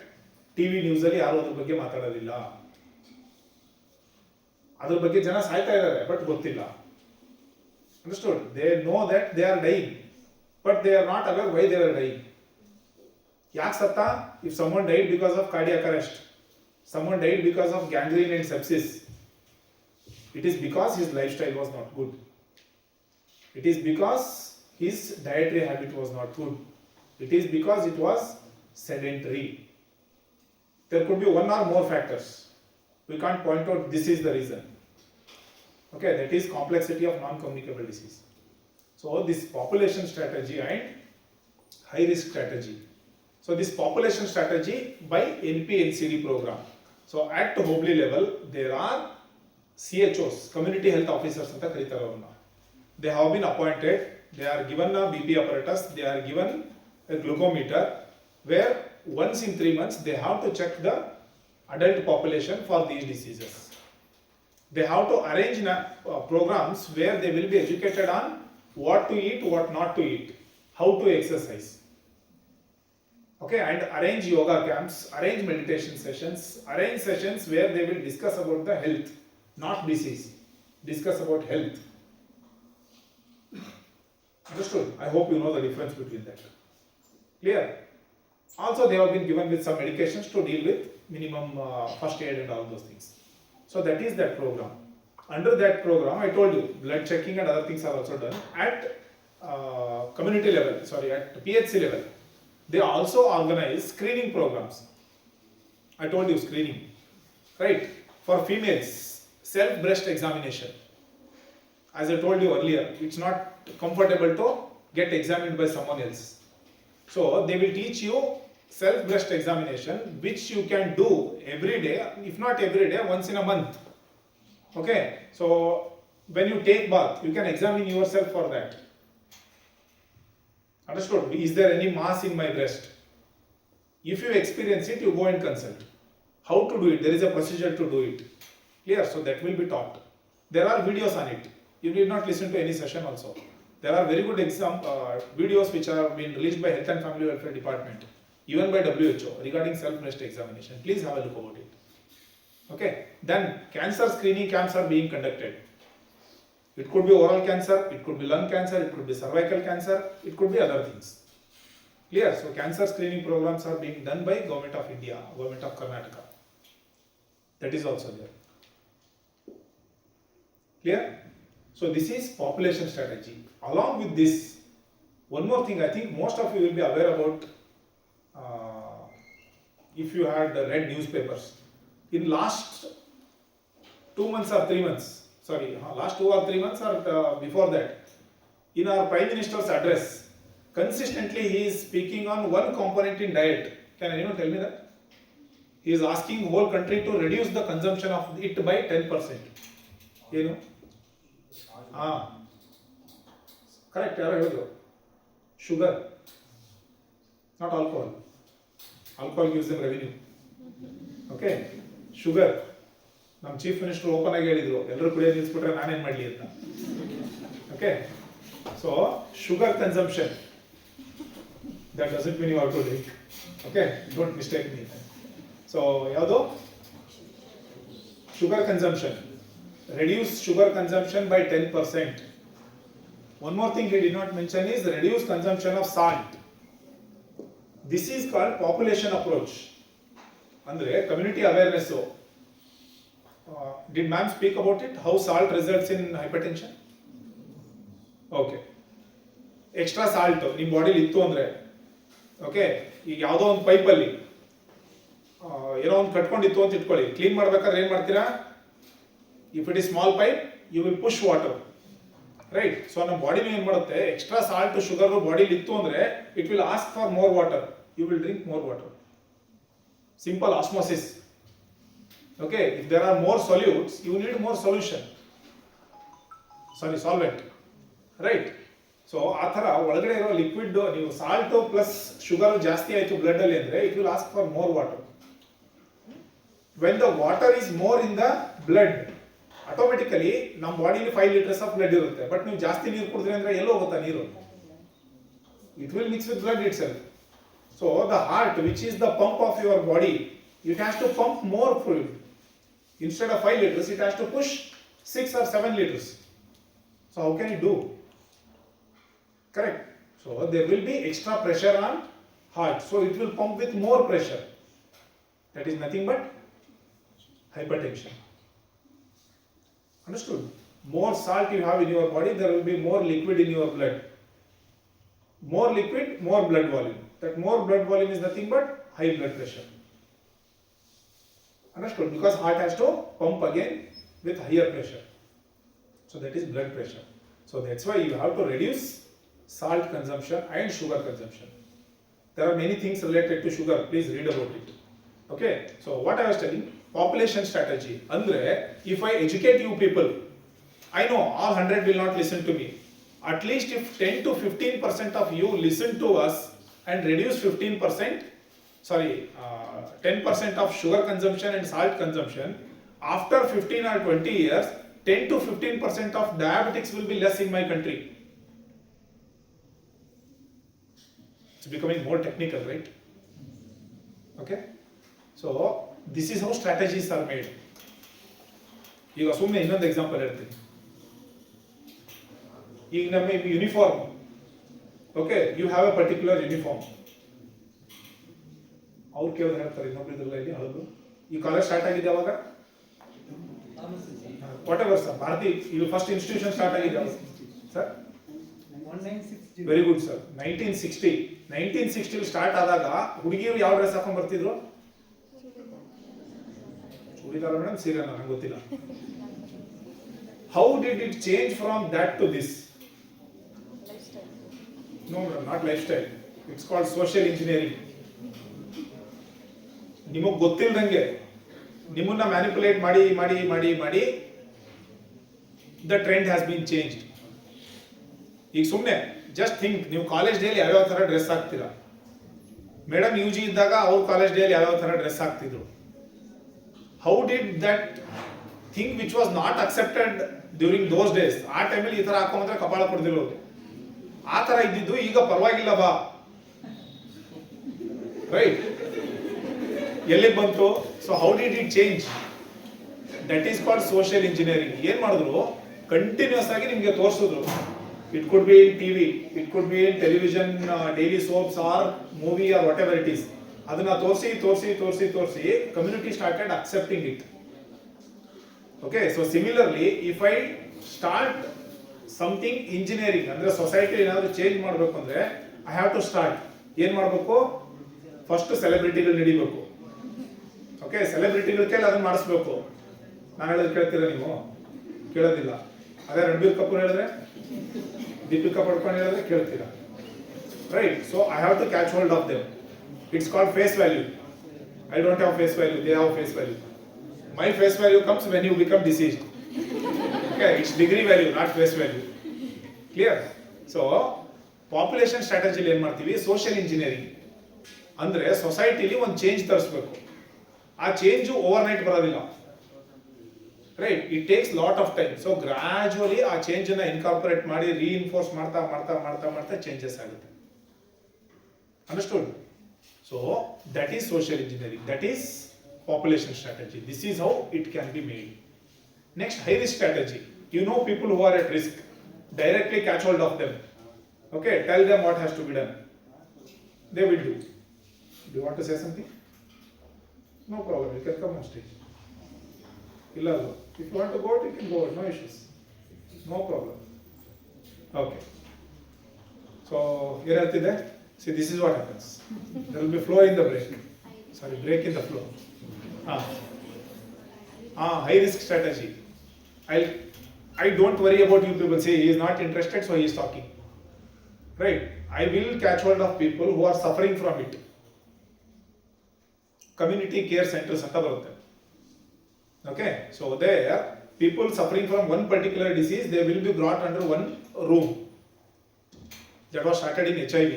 ಟಿವಿ ನ್ಯೂಸ್ ಅಲ್ಲಿ ಯಾರು ಅದ್ರ ಬಗ್ಗೆ ಮಾತಾಡೋದಿಲ್ಲ. ಅದ್ರ ಬಗ್ಗೆ ಜನ ಸಾಯ್ತಾ ಇದ್ದಾರೆ, ಬಟ್ ಗೊತ್ತಿಲ್ಲ. Understood? They know that they are dying, but they are not aware why they are dying. ಯಾಕೆ ಸತ್ತ? If someone died because of cardiac arrest, someone died because of gangrene and sepsis, It is because his lifestyle was not good. It is because his dietary habit was not good. It is because it was sedentary. There could be one or more factors. We can't point out this is the reason. Okay, that is complexity of non-communicable disease. So this population strategy and high risk strategy. So this population strategy by NP-NCD program. So at Hubli level, there are CHOs, community health officers anta ಕರೀತಾರೆ ಅವರನ್ನ. They have been appointed. They are given a BP apparatus. They are given a glucometer, where once in 3 months they have to check the adult population for these diseases. They have to arrange programs where they will be educated on what to eat, what not to eat, how to exercise. Okay, and arrange yoga camps, arrange meditation sessions, arrange sessions where they will discuss about the health, not disease. Discuss about health. Understood? I hope you know the difference between that. Clear? Also, they have been given with some medications to deal with minimum first aid and all those things. So that is that program. Under that program, I told you, blood checking and other things are also done at community level, at PHC level. They also organize screening programs. I told you screening, right? For females, self-breast examination. As I told you earlier, it's not comfortable to get examined by someone else. So they will teach you self-breast examination, which you can do every day, if not every day, once in a month. Okay, so when you take bath, you can examine yourself for that. Understood? Is there any mass in my breast? If you experience it, you go and consult. How to do it? There is a procedure to do it. Clear? So that will be taught. There are videos on it. You need not listen to any session also. There are very good videos which are being released by Health and Family Welfare Department, even by WHO, regarding self-breast examination. Please have a look about it. Okay. Then cancer screening camps are being conducted. It could be oral cancer, it could be lung cancer, it could be cervical cancer, it could be other things. Clear? So cancer screening programs are being done by Government of India, Government of Karnataka. That is also there. Clear? So this is population strategy. Along with this, one more thing I think most of you will be aware about, if you had read newspapers. In last 2 months or 3 months, last 2 or 3 months or before that, in our Prime Minister's address, consistently he is speaking on one component in diet. Can anyone tell me that? He is asking whole country to reduce the consumption of it by 10%. You know? Correct, sugar, not alcohol. Alcohol gives them revenue. Okay, sugar. ನಮ್ಮ chief minister open ಆಗಿ ಹೇಳಿದ್ರು, ಎಲ್ಲರೂ ಕುಡಿಯೋದು ನಿಲ್ಲಿಸ್ಬಿಟ್ರೆ ನಾನೇನು ಮಾಡಲಿ ಅಂತ. Okay, so sugar consumption, that doesn't mean you have to drink. Okay, don't mistake me. So ಯಾವುದು sugar consumption, reduce sugar consumption by 10%. One more thing he did not mention is reduce consumption of salt. This is called population approach. Andre community awareness. Did ma'am speak about it? How salt results in hypertension? Okay. Extra salt ನಿಮ್ಮ ಬಾಡಿಲಿ ಇತ್ತು ಅಂದ್ರೆ, okay, ಈಗ ಯಾವುದೋ ಒಂದು ಪೈಪಲ್ಲಿ ಏನೋ ಒಂದು ಕಟ್ಕೊಂಡಿತ್ತು ಅಂತ ಇಟ್ಕೊಳ್ಳಿ, ಕ್ಲೀನ್ ಮಾಡ್ಬೇಕಾದ್ರೆ ಏನು ಮಾಡ್ತೀರಾ? If it is small pipe, you will push water, right? So ನಮ್ಮ ಬಾಡಿ ಏನು ಮಾಡುತ್ತೆ, ಎಕ್ಸ್ಟ್ರಾ ಸಾಲ್ಟ್ ಶುಗರ್ ಬಾಡಿಲಿ ಇತ್ತು ಅಂದ್ರೆ it will ask for more water, you will drink more water. Simple osmosis. Okay, if there are more solutes, you need more solution, solvent, right? So ಆ ಥರ ಒಳಗಡೆ ಇರೋ liquid, ನೀವು salt plus sugar ಜಾಸ್ತಿ ಆಯಿತು blood ಅಲ್ಲಿ ಅಂದ್ರೆ it will ask for more water. When the water is more in the blood, automatically ನಮ್ಮ ಬಾಡಿಲಿ 5 liters ಆಫ್ ಬ್ಲಡ್ ಇರುತ್ತೆ, ಬಟ್ ನೀವು ಜಾಸ್ತಿ ನೀರು ಕುಡಿದ್ರಿ ಅಂದ್ರೆ ಎಲ್ಲೋ ಹೋಗುತ್ತಾ ನೀರು? It will mix with blood itself. So the heart, which is the pump of your body, it has to pump more fluid. Instead of 5 liters, it has to push 6 or 7 liters. So how can it do? Correct. So there will be extra pressure on heart, so it will pump with more pressure. That is nothing but hypertension. Understood? More salt you have in your body, there will be more liquid in your blood. More liquid, more blood volume. That more blood volume is nothing but high blood pressure. Understood? Because heart has to pump again with higher pressure. So that is blood pressure. So that's why you have to reduce salt consumption and sugar consumption. There are many things related to sugar. Please read about it. Okay. So what I was telling, population strategy. Andre, if I educate you people, I know all 100 will not listen to me. At least if 10 to 15% of you listen to us and reduce 10% of sugar consumption and salt consumption, after 15 or 20 years, 10 to 15% of diabetics will be less in my country. It's becoming more technical, right? Okay? So, this is how strategies are made. ಈಗ ಸುಮ್ಮನೆ ಇನ್ನೊಂದು example ಹೇಳ್ತೀನಿ. ಈಗ ನಮ್ಮ uniform, okay, you have a particular uniform. ಅವ್ರು ಕೇಳಿದ್ರೆ ಹೇಳ್ತಾರೆ ಇನ್ನೊಬ್ರು ಇದ್ರಲ್ಲ ಇಲ್ಲಿ ಹಳದು. ಈ ಕಾಲೇಜ್ ಸ್ಟಾರ್ಟ್ ಆಗಿದೆ ಯಾವಾಗ? ವಾಟ್ ಎವರ್ ಸರ್, ಭಾರತಿ ಇದು ಫಸ್ಟ್ ಇನ್ಸ್ಟಿಟ್ಯೂಷನ್ ಸ್ಟಾರ್ಟ್ ಆಗಿದೆ sir? Very good sir. 1960 start ಆದಾಗ ಹುಡುಗಿಯರು ಯಾವ ಡ್ರೆಸ್ ಹಾಕೊಂಡ್ ಬರ್ತಿದ್ರು? ಚೂಡಿದಾರ ಮೇಡಮ್, ಸೀರೆ, ನನಗೆ ಗೊತ್ತಿಲ್ಲ. How did it change from that to this? No, not lifestyle. It's called social engineering. ನಿಮಗೆ ಗೊತ್ತಿಲ್ಲದಂಗೆ ನಿಮ್ಮನ್ನ ಮ್ಯಾನಿಪುಲೇಟ್ ಮಾಡಿ ಮಾಡಿ ಮಾಡಿ ಮಾಡಿ the trend has been changed. ಈಗ ಸುಮ್ಮನೆ ಜಸ್ಟ್ ಥಿಂಕ್, ನೀವು ಕಾಲೇಜ್ ಡೇಲಿ ಯಾವ್ಯಾವ ಥರ ಡ್ರೆಸ್ ಹಾಕ್ತೀರಾ? ಮೇಡಮ್ UG ಇದ್ದಾಗ ಅವ್ರ ಕಾಲೇಜ್ ಡೇಲಿ ಯಾವ್ಯಾವ ಥರ ಡ್ರೆಸ್ ಹಾಕ್ತಿದ್ರು? How did that thing which was not accepted during those days, ಆ ಟೈಮಲ್ಲಿ ಈ ಥರ ಹಾಕೊಂಡ್ರೆ ಕಪಾಳ ಕೊಡ್ದಿರೋದು, ಆ ಥರ ಇದ್ದಿದ್ದು ಈಗ ಪರವಾಗಿಲ್ಲ ಬಾ, ರೈಟ್? ಎಲ್ಲಿಗೆ ಬಂತು? So how did it change? That is called social engineering. ಏನ್ ಮಾಡಿದ್ರು? ಕಂಟಿನ್ಯೂಸ್ ಆಗಿ ನಿಮಗೆ ತೋರಿಸಿದ್ರು. It could be in TV, it could be in television, daily soaps or movie or whatever it is. ಅದನ್ನ ತೋರಿಸಿ ತೋರಿಸಿ ತೋರಿಸಿ ತೋರಿಸಿ community started accepting it. Okay, so similarly if I start something engineering, ಅಂದ್ರೆ society ಏನಾದ್ರು change ಮಾಡಬೇಕು ಅಂದ್ರೆ I have to start. ಏನ್ ಮಾಡಬೇಕು? ಫಸ್ಟ್ ಸೆಲೆಬ್ರಿಟಿಗಳು ನಡಿಬೇಕು. ಓಕೆ, ಸೆಲೆಬ್ರಿಟಿಗಳ ಕೈಲಿ ಅದನ್ನ ಮಾಡಿಸ್ಬೇಕು. ನಾನು ಹೇಳೋದು ಕೇಳ್ತೀರಾ ನೀವು? ಕೇಳೋದಿಲ್ಲ. ಅದೇ ರಣಬೀರ್ ಕಪೂರ್ ಹೇಳಿದ್ರೆ, ದೀಪಿಕಾ ಪಡ್ಕೊಂಡು ಹೇಳಿದ್ರೆ ಕೇಳ್ತೀರಾ, right? So I have to catch hold of them. It's called face value. I don't have face value, they have face value. My face value comes when you become deceased. Okay, it's degree value, not face value. Clear? So, population strategy ಏನು ಮಾಡ್ತೀವಿ? Social engineering. ಅಂದ್ರೆ ಸೊಸೈಟಿಲಿ ಒಂದು change ತರಿಸಬೇಕು. ಆ change over night ಬರೋದಿಲ್ಲ, right? It takes lot of time. So gradually ಆ change ಅನ್ನ incorporate ಮಾಡಿ reinforce ಮಾಡ್ತಾ ಮಾಡ್ತಾ ಮಾಡ್ತಾ ಮಾಡ್ತಾ ಚೇಂಜಸ್ ಆಗುತ್ತೆ. Understood? So that is social engineering. That is population strategy. This is how it can be made. Next, high risk strategy. You know people who are at risk. Directly catch hold of them. Okay, tell them what has to be done. They will do. Do you want to say something? No problem. You can come on stage. Illa, if you want to go out, you can go out. No issues. No problem. Okay. So, here are the. See, this is what happens. There will be flow in the break. Sorry, break in the flow. High risk strategy. I don't worry about you people. Say he is not interested, so he is talking. Right? I will catch hold of people who are suffering from it. Community care centers anta barutte. Okay? So there, people suffering from one particular disease, they will be brought under one room. That was started in HIV.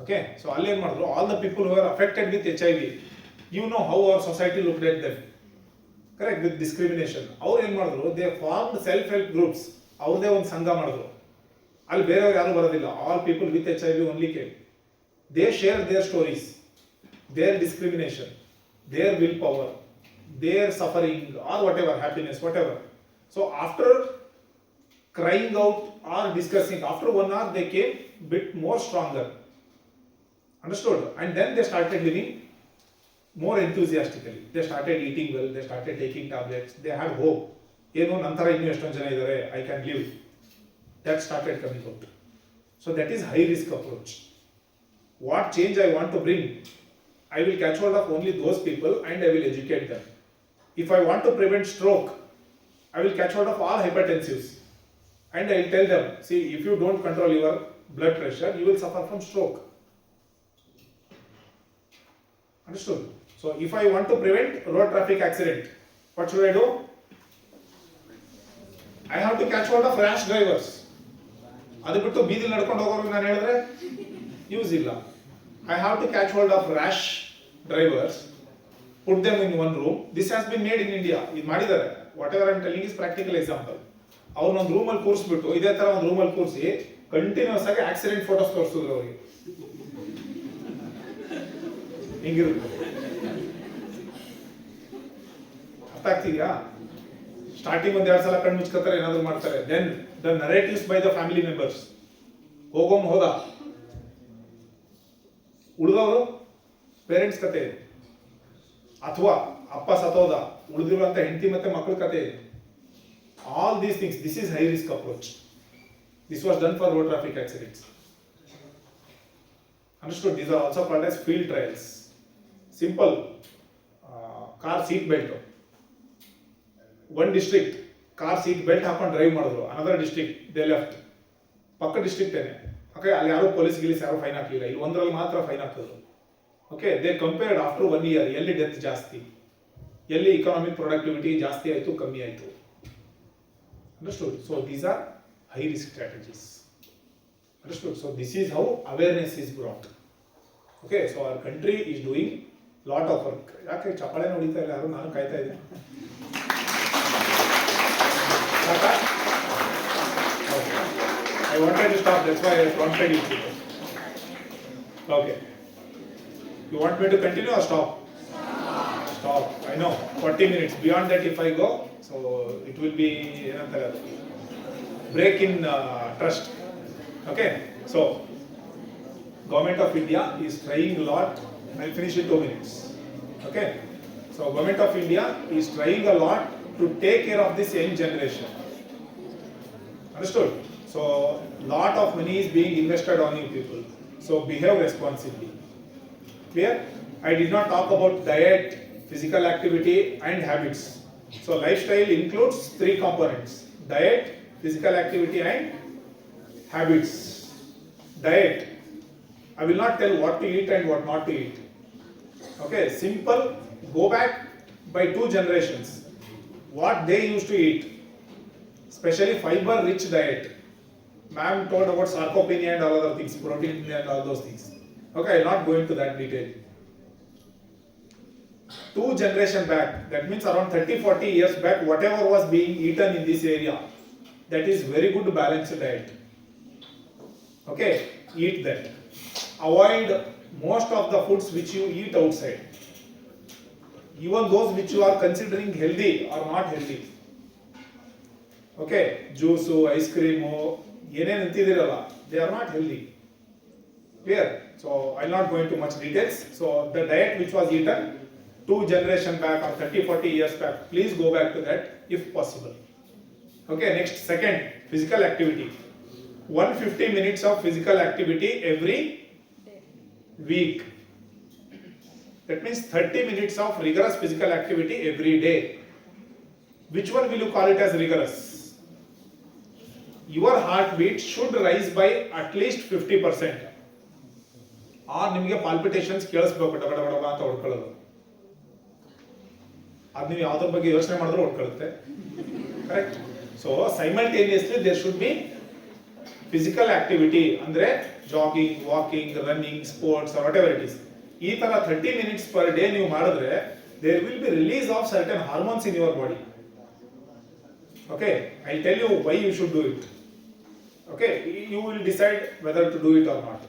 Okay? So alli en madru, all the people who are affected with HIV, you know how our society looked at them, correct? With discrimination. ಅವ್ರು ಏನ್ ಮಾಡಿದ್ರು? They formed self help groups. ಅವ್ರದೇ ಒಂದು ಸಂಘ ಮಾಡಿದ್ರು. ಅಲ್ಲಿ ಬೇರೆಯವ್ರು ಯಾರು ಬರೋದಿಲ್ಲ. All people with HIV only came. They share their stories, their discrimination, their will power, their suffering or whatever, happiness, whatever. So after crying out or discussing, after 1 hour they came bit more stronger. Understood? And then they started living more enthusiastically. They started eating well, they started taking tablets, they had hope. ಏನು ನಂತರ ಇನ್ನೂ ಎಷ್ಟೊಂದು ಜನ ಇದ್ದಾರೆ, I can live. That started coming out. So that is high risk approach. What change I want to bring, I will catch hold of only those people and I will educate them. If I want to prevent stroke, I will catch hold of all hypertensives and I will tell them, see, if you don't control your blood pressure, you will suffer from stroke. Understood? So if I want to prevent road traffic accident, what should I do? I have to catch hold of rash drivers. ಅದು ಬಿಟ್ಟು ಬೀದಿಲಿ ನಡ್ಕೊಂಡು ಹೋಗೋರಿಗೆ ನಾನು ಹೇಳಿದ್ರೆ use ಇಲ್ಲ. I have to catch hold of rash drivers, put them in one room. This has been made in India. ಇದು ಮಾಡಿದ್ದಾರೆ. Whatever I'm telling is practical example. ಅವ್ರನ್ನೊಂದು ರೂಮಲ್ಲಿ ಕೂರಿಸ್ಬಿಟ್ಟು ಇದೇ ತರ ಒಂದು ರೂಮಲ್ಲಿ ಕೂರಿಸಿ ಕಂಟಿನ್ಯೂಸ್ ಆಗಿ ಆಕ್ಸಿಡೆಂಟ್ ಫೋಟೋಸ್ ತೋರಿಸಿದ್ರು ಅವ್ರಿಗೆ. ಹಿಂಗಿರುತ್ತೆ. ಅರ್ಥ ಆಗ್ತಿದ್ಯಾ? ಸ್ಟಾರ್ಟಿಂಗ್ ಒಂದ್ 2 ಸಲ ಕಣ್ಣು ಮುಚ್ಕೋತಾರೆ, ಏನಾದ್ರು ಮಾಡ್ತಾರೆ. Then the narratives by the family members. ಹೋದ ಉಳಿದವರು ಪೇರೆಂಟ್ಸ್ ಕತೆ, ಅಥವಾ ಅಪ್ಪ ಸತ್ತೋದ, ಉಳಿದಿರುವಂತ ಹೆಂಡತಿ ಮತ್ತೆ ಮಕ್ಕಳ ಕತೆ. All these things, this is high risk approach. This was done for road traffic accidents. Understood? These are also called as field trials. Simple car seat belt. One district car seat belt ಹಾಕೊಂಡು drive ಮಾಡಿದ್ರು, another district they left. ಪಕ್ಕ district ಏನೆ. Okay, ಅಲ್ಲಿ ಯಾರು police ಗಿಲೀಸ್ ಯಾರು fine ಹಾಕಲಿಲ್ಲ. ಇಲ್ಲಿ ಒಂದರಲ್ಲಿ ಮಾತ್ರ ಫೈನ್ ಹಾಕಿದ್ರು. Okay, they compared after 1 year ಎಲ್ಲಿ ಡೆತ್ ಜಾಸ್ತಿ, ಎಲ್ಲಿ ಇಕನಾಮಿಕ್ ಪ್ರೊಡಕ್ಟಿವಿಟಿ ಜಾಸ್ತಿ ಆಯಿತು, ಕಮ್ಮಿ ಆಯಿತು. Understood? So these are high risk strategies. Understood? So this is how awareness is brought. Okay, so our country is doing lot of work. ಯಾಕೆ ಚಪ್ಪಾಳೆ ಹೊಡಿತಾ ಇಲ್ಲ ಯಾರು? ನಾನು ಕಾಯ್ತಾ ಇದ್ದೆ. I wanted to stop, that's why I prompted you. Okay. You want me to continue or stop? Stop. I know. 40 minutes. Beyond that, if I go, so it will be break in trust. Okay. So, Government of India is trying a lot. I'll finish in 2 minutes. Okay. So, Government of India is trying a lot to take care of this young generation. Understood? So, lot of money is being invested on you people. So, behave responsibly. Clear? I did not talk about diet, physical activity and habits. So, lifestyle includes 3 components: diet, physical activity and habits. Diet, I will not tell what to eat and what not to eat. Okay, simple. Go back by 2 generations. What they used to eat, especially fiber rich diet. Ma'am told about sarcopenia and all other things, protein and all those things. Okay, I will not go into that detail. 2 generations back, that means around 30-40 years back, whatever was being eaten in this area, that is very good balanced diet. Okay, eat that. Avoid most of the foods which you eat outside. Even those which you are considering healthy are not healthy. Okay, juice, ice cream, ಏನೇನು ಅಂತಿದ್ದೀರಲ್ಲ, they are not healthy. Clear? So I will not go into much details. So the diet which was eaten 2 generations back or 30-40 years back, please go back to that if possible. Okay, next, second, physical activity. 150 minutes of physical activity every week. That means 30 minutes of rigorous physical activity every day. Which one will you call it as rigorous? Your heartbeat should rise by at least 50%. Or ನಿಮಗೆ palpitations ಕೇಳಿಸ್ಬೇಕು, ಡಬ ಡಬ ಡಬ ಅಂತ ಹೊಡ್ಕೊಳ್ಳೋದು. ಅದು ನೀವು ಯಾವುದ್ರ ಬಗ್ಗೆ ಯೋಚನೆ ಮಾಡಿದ್ರು ಹೊಡ್ಕೊಳ್ಳುತ್ತೆ. Correct? So simultaneously there should be physical activity. ಅಂದ್ರೆ jogging, walking, running, sports, whatever it is. ಈ ತರ 30 minutes per day ನೀವು ಮಾಡಿದ್ರೆ there will be release of certain hormones in your body. Okay, I'll tell you why you should do it. Okay, you will decide whether to do it or not.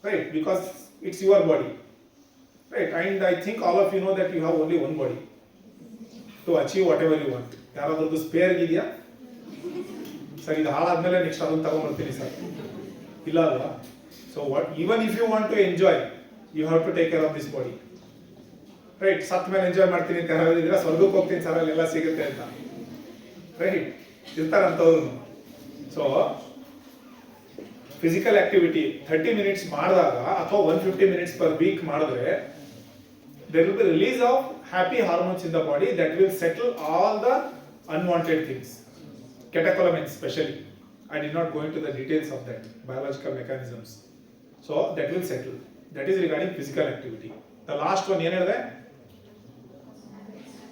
Right, because it's your body. Right, and I think all of you know that you have only one body to achieve whatever you want. ಯಾರಾದ್ರದ್ದು spare ಇದೆಯಾ? Sir, ಇದು ಹಾಳಾದ್ಮೇಲೆ next ಅದನ್ನು ತಗೊಂಡ್ಬರ್ತೀನಿ sir, ಇಲ್ಲ ಅಲ್ವಾ? So even if you want to enjoy, you have to take care of this body. Right, ಸತ್ ಮೇಲೆ ಎಂಜಾಯ್ ಮಾಡ್ತೀನಿ ಅಂತ ಯಾರಾದ್ರೂ ಇದ್ರೆ ಸ್ವರ್ಗಕ್ಕೆ ಹೋಗ್ತೀನಿ ಸರ್ ಅಲ್ಲೆಲ್ಲ ಸಿಗುತ್ತೆ ಅಂತ. ರೈಟ್, ಇರ್ತಾರಂಥವ್ರು. ಸೊ ಫಿಸಿಕಲ್ ಆಕ್ಟಿವಿಟಿ 30 ಮಿನಿಟ್ಸ್ ಮಾಡಿದಾಗ ಅಥವಾ 150 ಮಿನಿಟ್ಸ್ ಪರ್ ವೀಕ್ ಮಾಡಿದ್ರೆ there will be release of happy hormones in the body that will settle all the unwanted things, catecholamines especially. I did not go into the details of that biological mechanisms. So that will settle. That is regarding physical activity. The last one ಏನು ಹೇಳಿದೆ?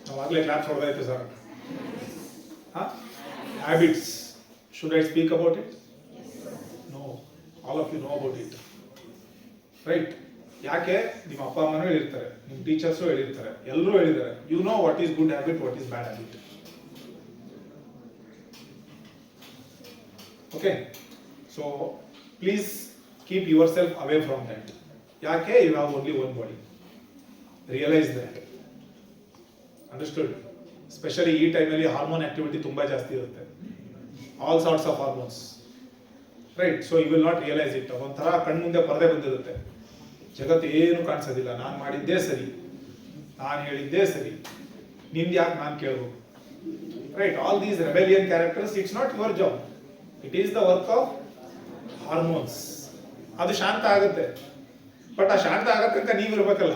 ನಾವು ಆಗಲೇ class ಹೊಡೆದಾಯ್ತು sir. Habits. Should I speak about it? No. All of you know about it. Right? ಯಾಕೆ ನಿಮ್ಮ ಅಪ್ಪ ಅಮ್ಮನೂ ಹೇಳಿರ್ತಾರೆ, ನಿಮ್ಮ ಟೀಚರ್ಸು ಹೇಳಿರ್ತಾರೆ, ಎಲ್ಲರೂ ಹೇಳಿದ್ದಾರೆ. You know what is good habit, what is bad habit. Okay, so please keep yourself away from that. ಯಾಕೆ? You have only one body. Realise that. Understood? Specially ಈ ಟೈಮಲ್ಲಿ ಹಾರ್ಮೋನ್ ಆಕ್ಟಿವಿಟಿ ತುಂಬಾ ಜಾಸ್ತಿ ಇರುತ್ತೆ. All sorts of hormones. Right? So you will not realise it. ಒಂಥರ ಕಣ್ಮುಂದೆ ಪರದೆ ಬಂದಿರುತ್ತೆ. ಜಗತ್ತು ಏನು ಕಾಣಿಸೋದಿಲ್ಲ. ನಾನು ಮಾಡಿದ್ದೇ ಸರಿ, ನಾನು ಹೇಳಿದ್ದೇ ಸರಿ, ನಿಂದು ಯಾಕೆ ನಾನು ಕೇಳಬೇಕು? Right? All these rebellion characters, it's not your job, it is the work of hormones. ಅದು ಶಾಂತ ಆಗುತ್ತೆ, ಬಟ್ ಆ ಶಾಂತ ಆಗತ್ತಂತ ನೀವು ಇರ್ಬೇಕಲ್ಲ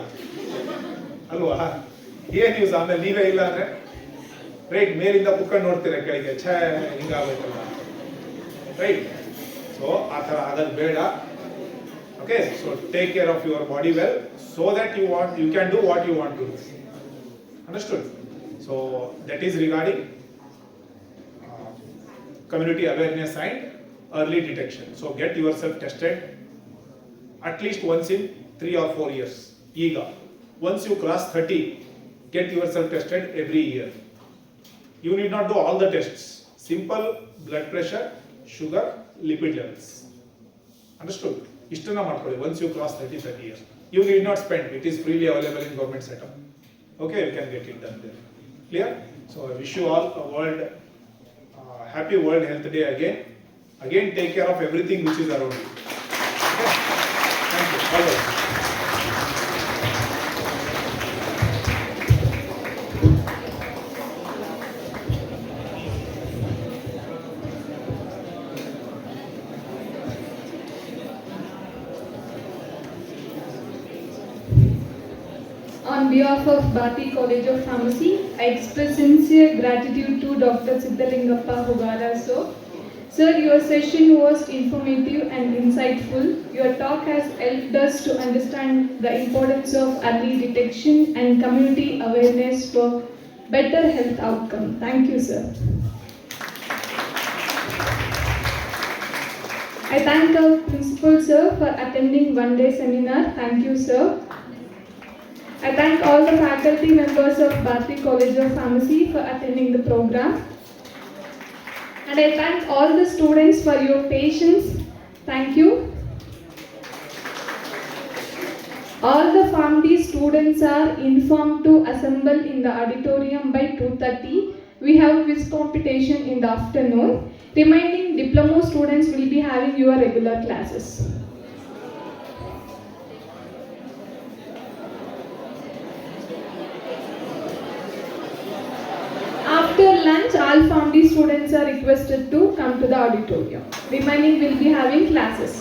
ಅಲ್ವಾ? ಏನ್ ಯೂಸ್ ಆಮೇಲೆ ನೀವೇ ಇಲ್ಲ ಅಂದ್ರೆ? ರೈಟ್? ಮೇಲಿಂದ ಕುತ್ಕೊಂಡು ನೋಡ್ತೀರ ಕೆಳಗೆ, ಛೇ ಹಿಂಗಾಗಬೇಕಲ್ಲ. ರೈಟ್? ಸೊ ಆ ಥರ ಆಗೋದು ಬೇಡ. Okay, so take care of your body well so that you can do what you want to do. Understood? So that is regarding community awareness and early detection. So get yourself tested at least once in 3 or 4 years. Ega, once you cross 30, get yourself tested every year. You need not do all the tests. Simple blood pressure, sugar, lipid levels. Understood? ಇಷ್ಟನ್ನ ಮಾಡ್ಕೊಳ್ಳಿ. Once you cross 30 years, you need not spend. It is freely available in government setup. Okay, you can get it done there. Clear? So I wish you all a world happy world health day again. Again, take care of everything which is around you. Okay? Thank you. Bye-bye. On behalf of Bharati College of Pharmacy, I express sincere gratitude to Dr. Siddhalingappa Hogara sir. Sir, your session was informative and insightful. Your talk has helped us to understand the importance of early detection and community awareness for better health outcome. Thank you, sir. I thank our principal sir for attending one-day seminar. Thank you, sir. I thank all the faculty members of Bharati College of Pharmacy for attending the program. And I thank all the students for your patience. Thank you. All the PharmD students are informed to assemble in the auditorium by 2:30. We have quiz competition in the afternoon. Remaining diploma students will be having your regular classes. After lunch, all PharmD students are requested to come to the auditorium. Remaining will be having classes.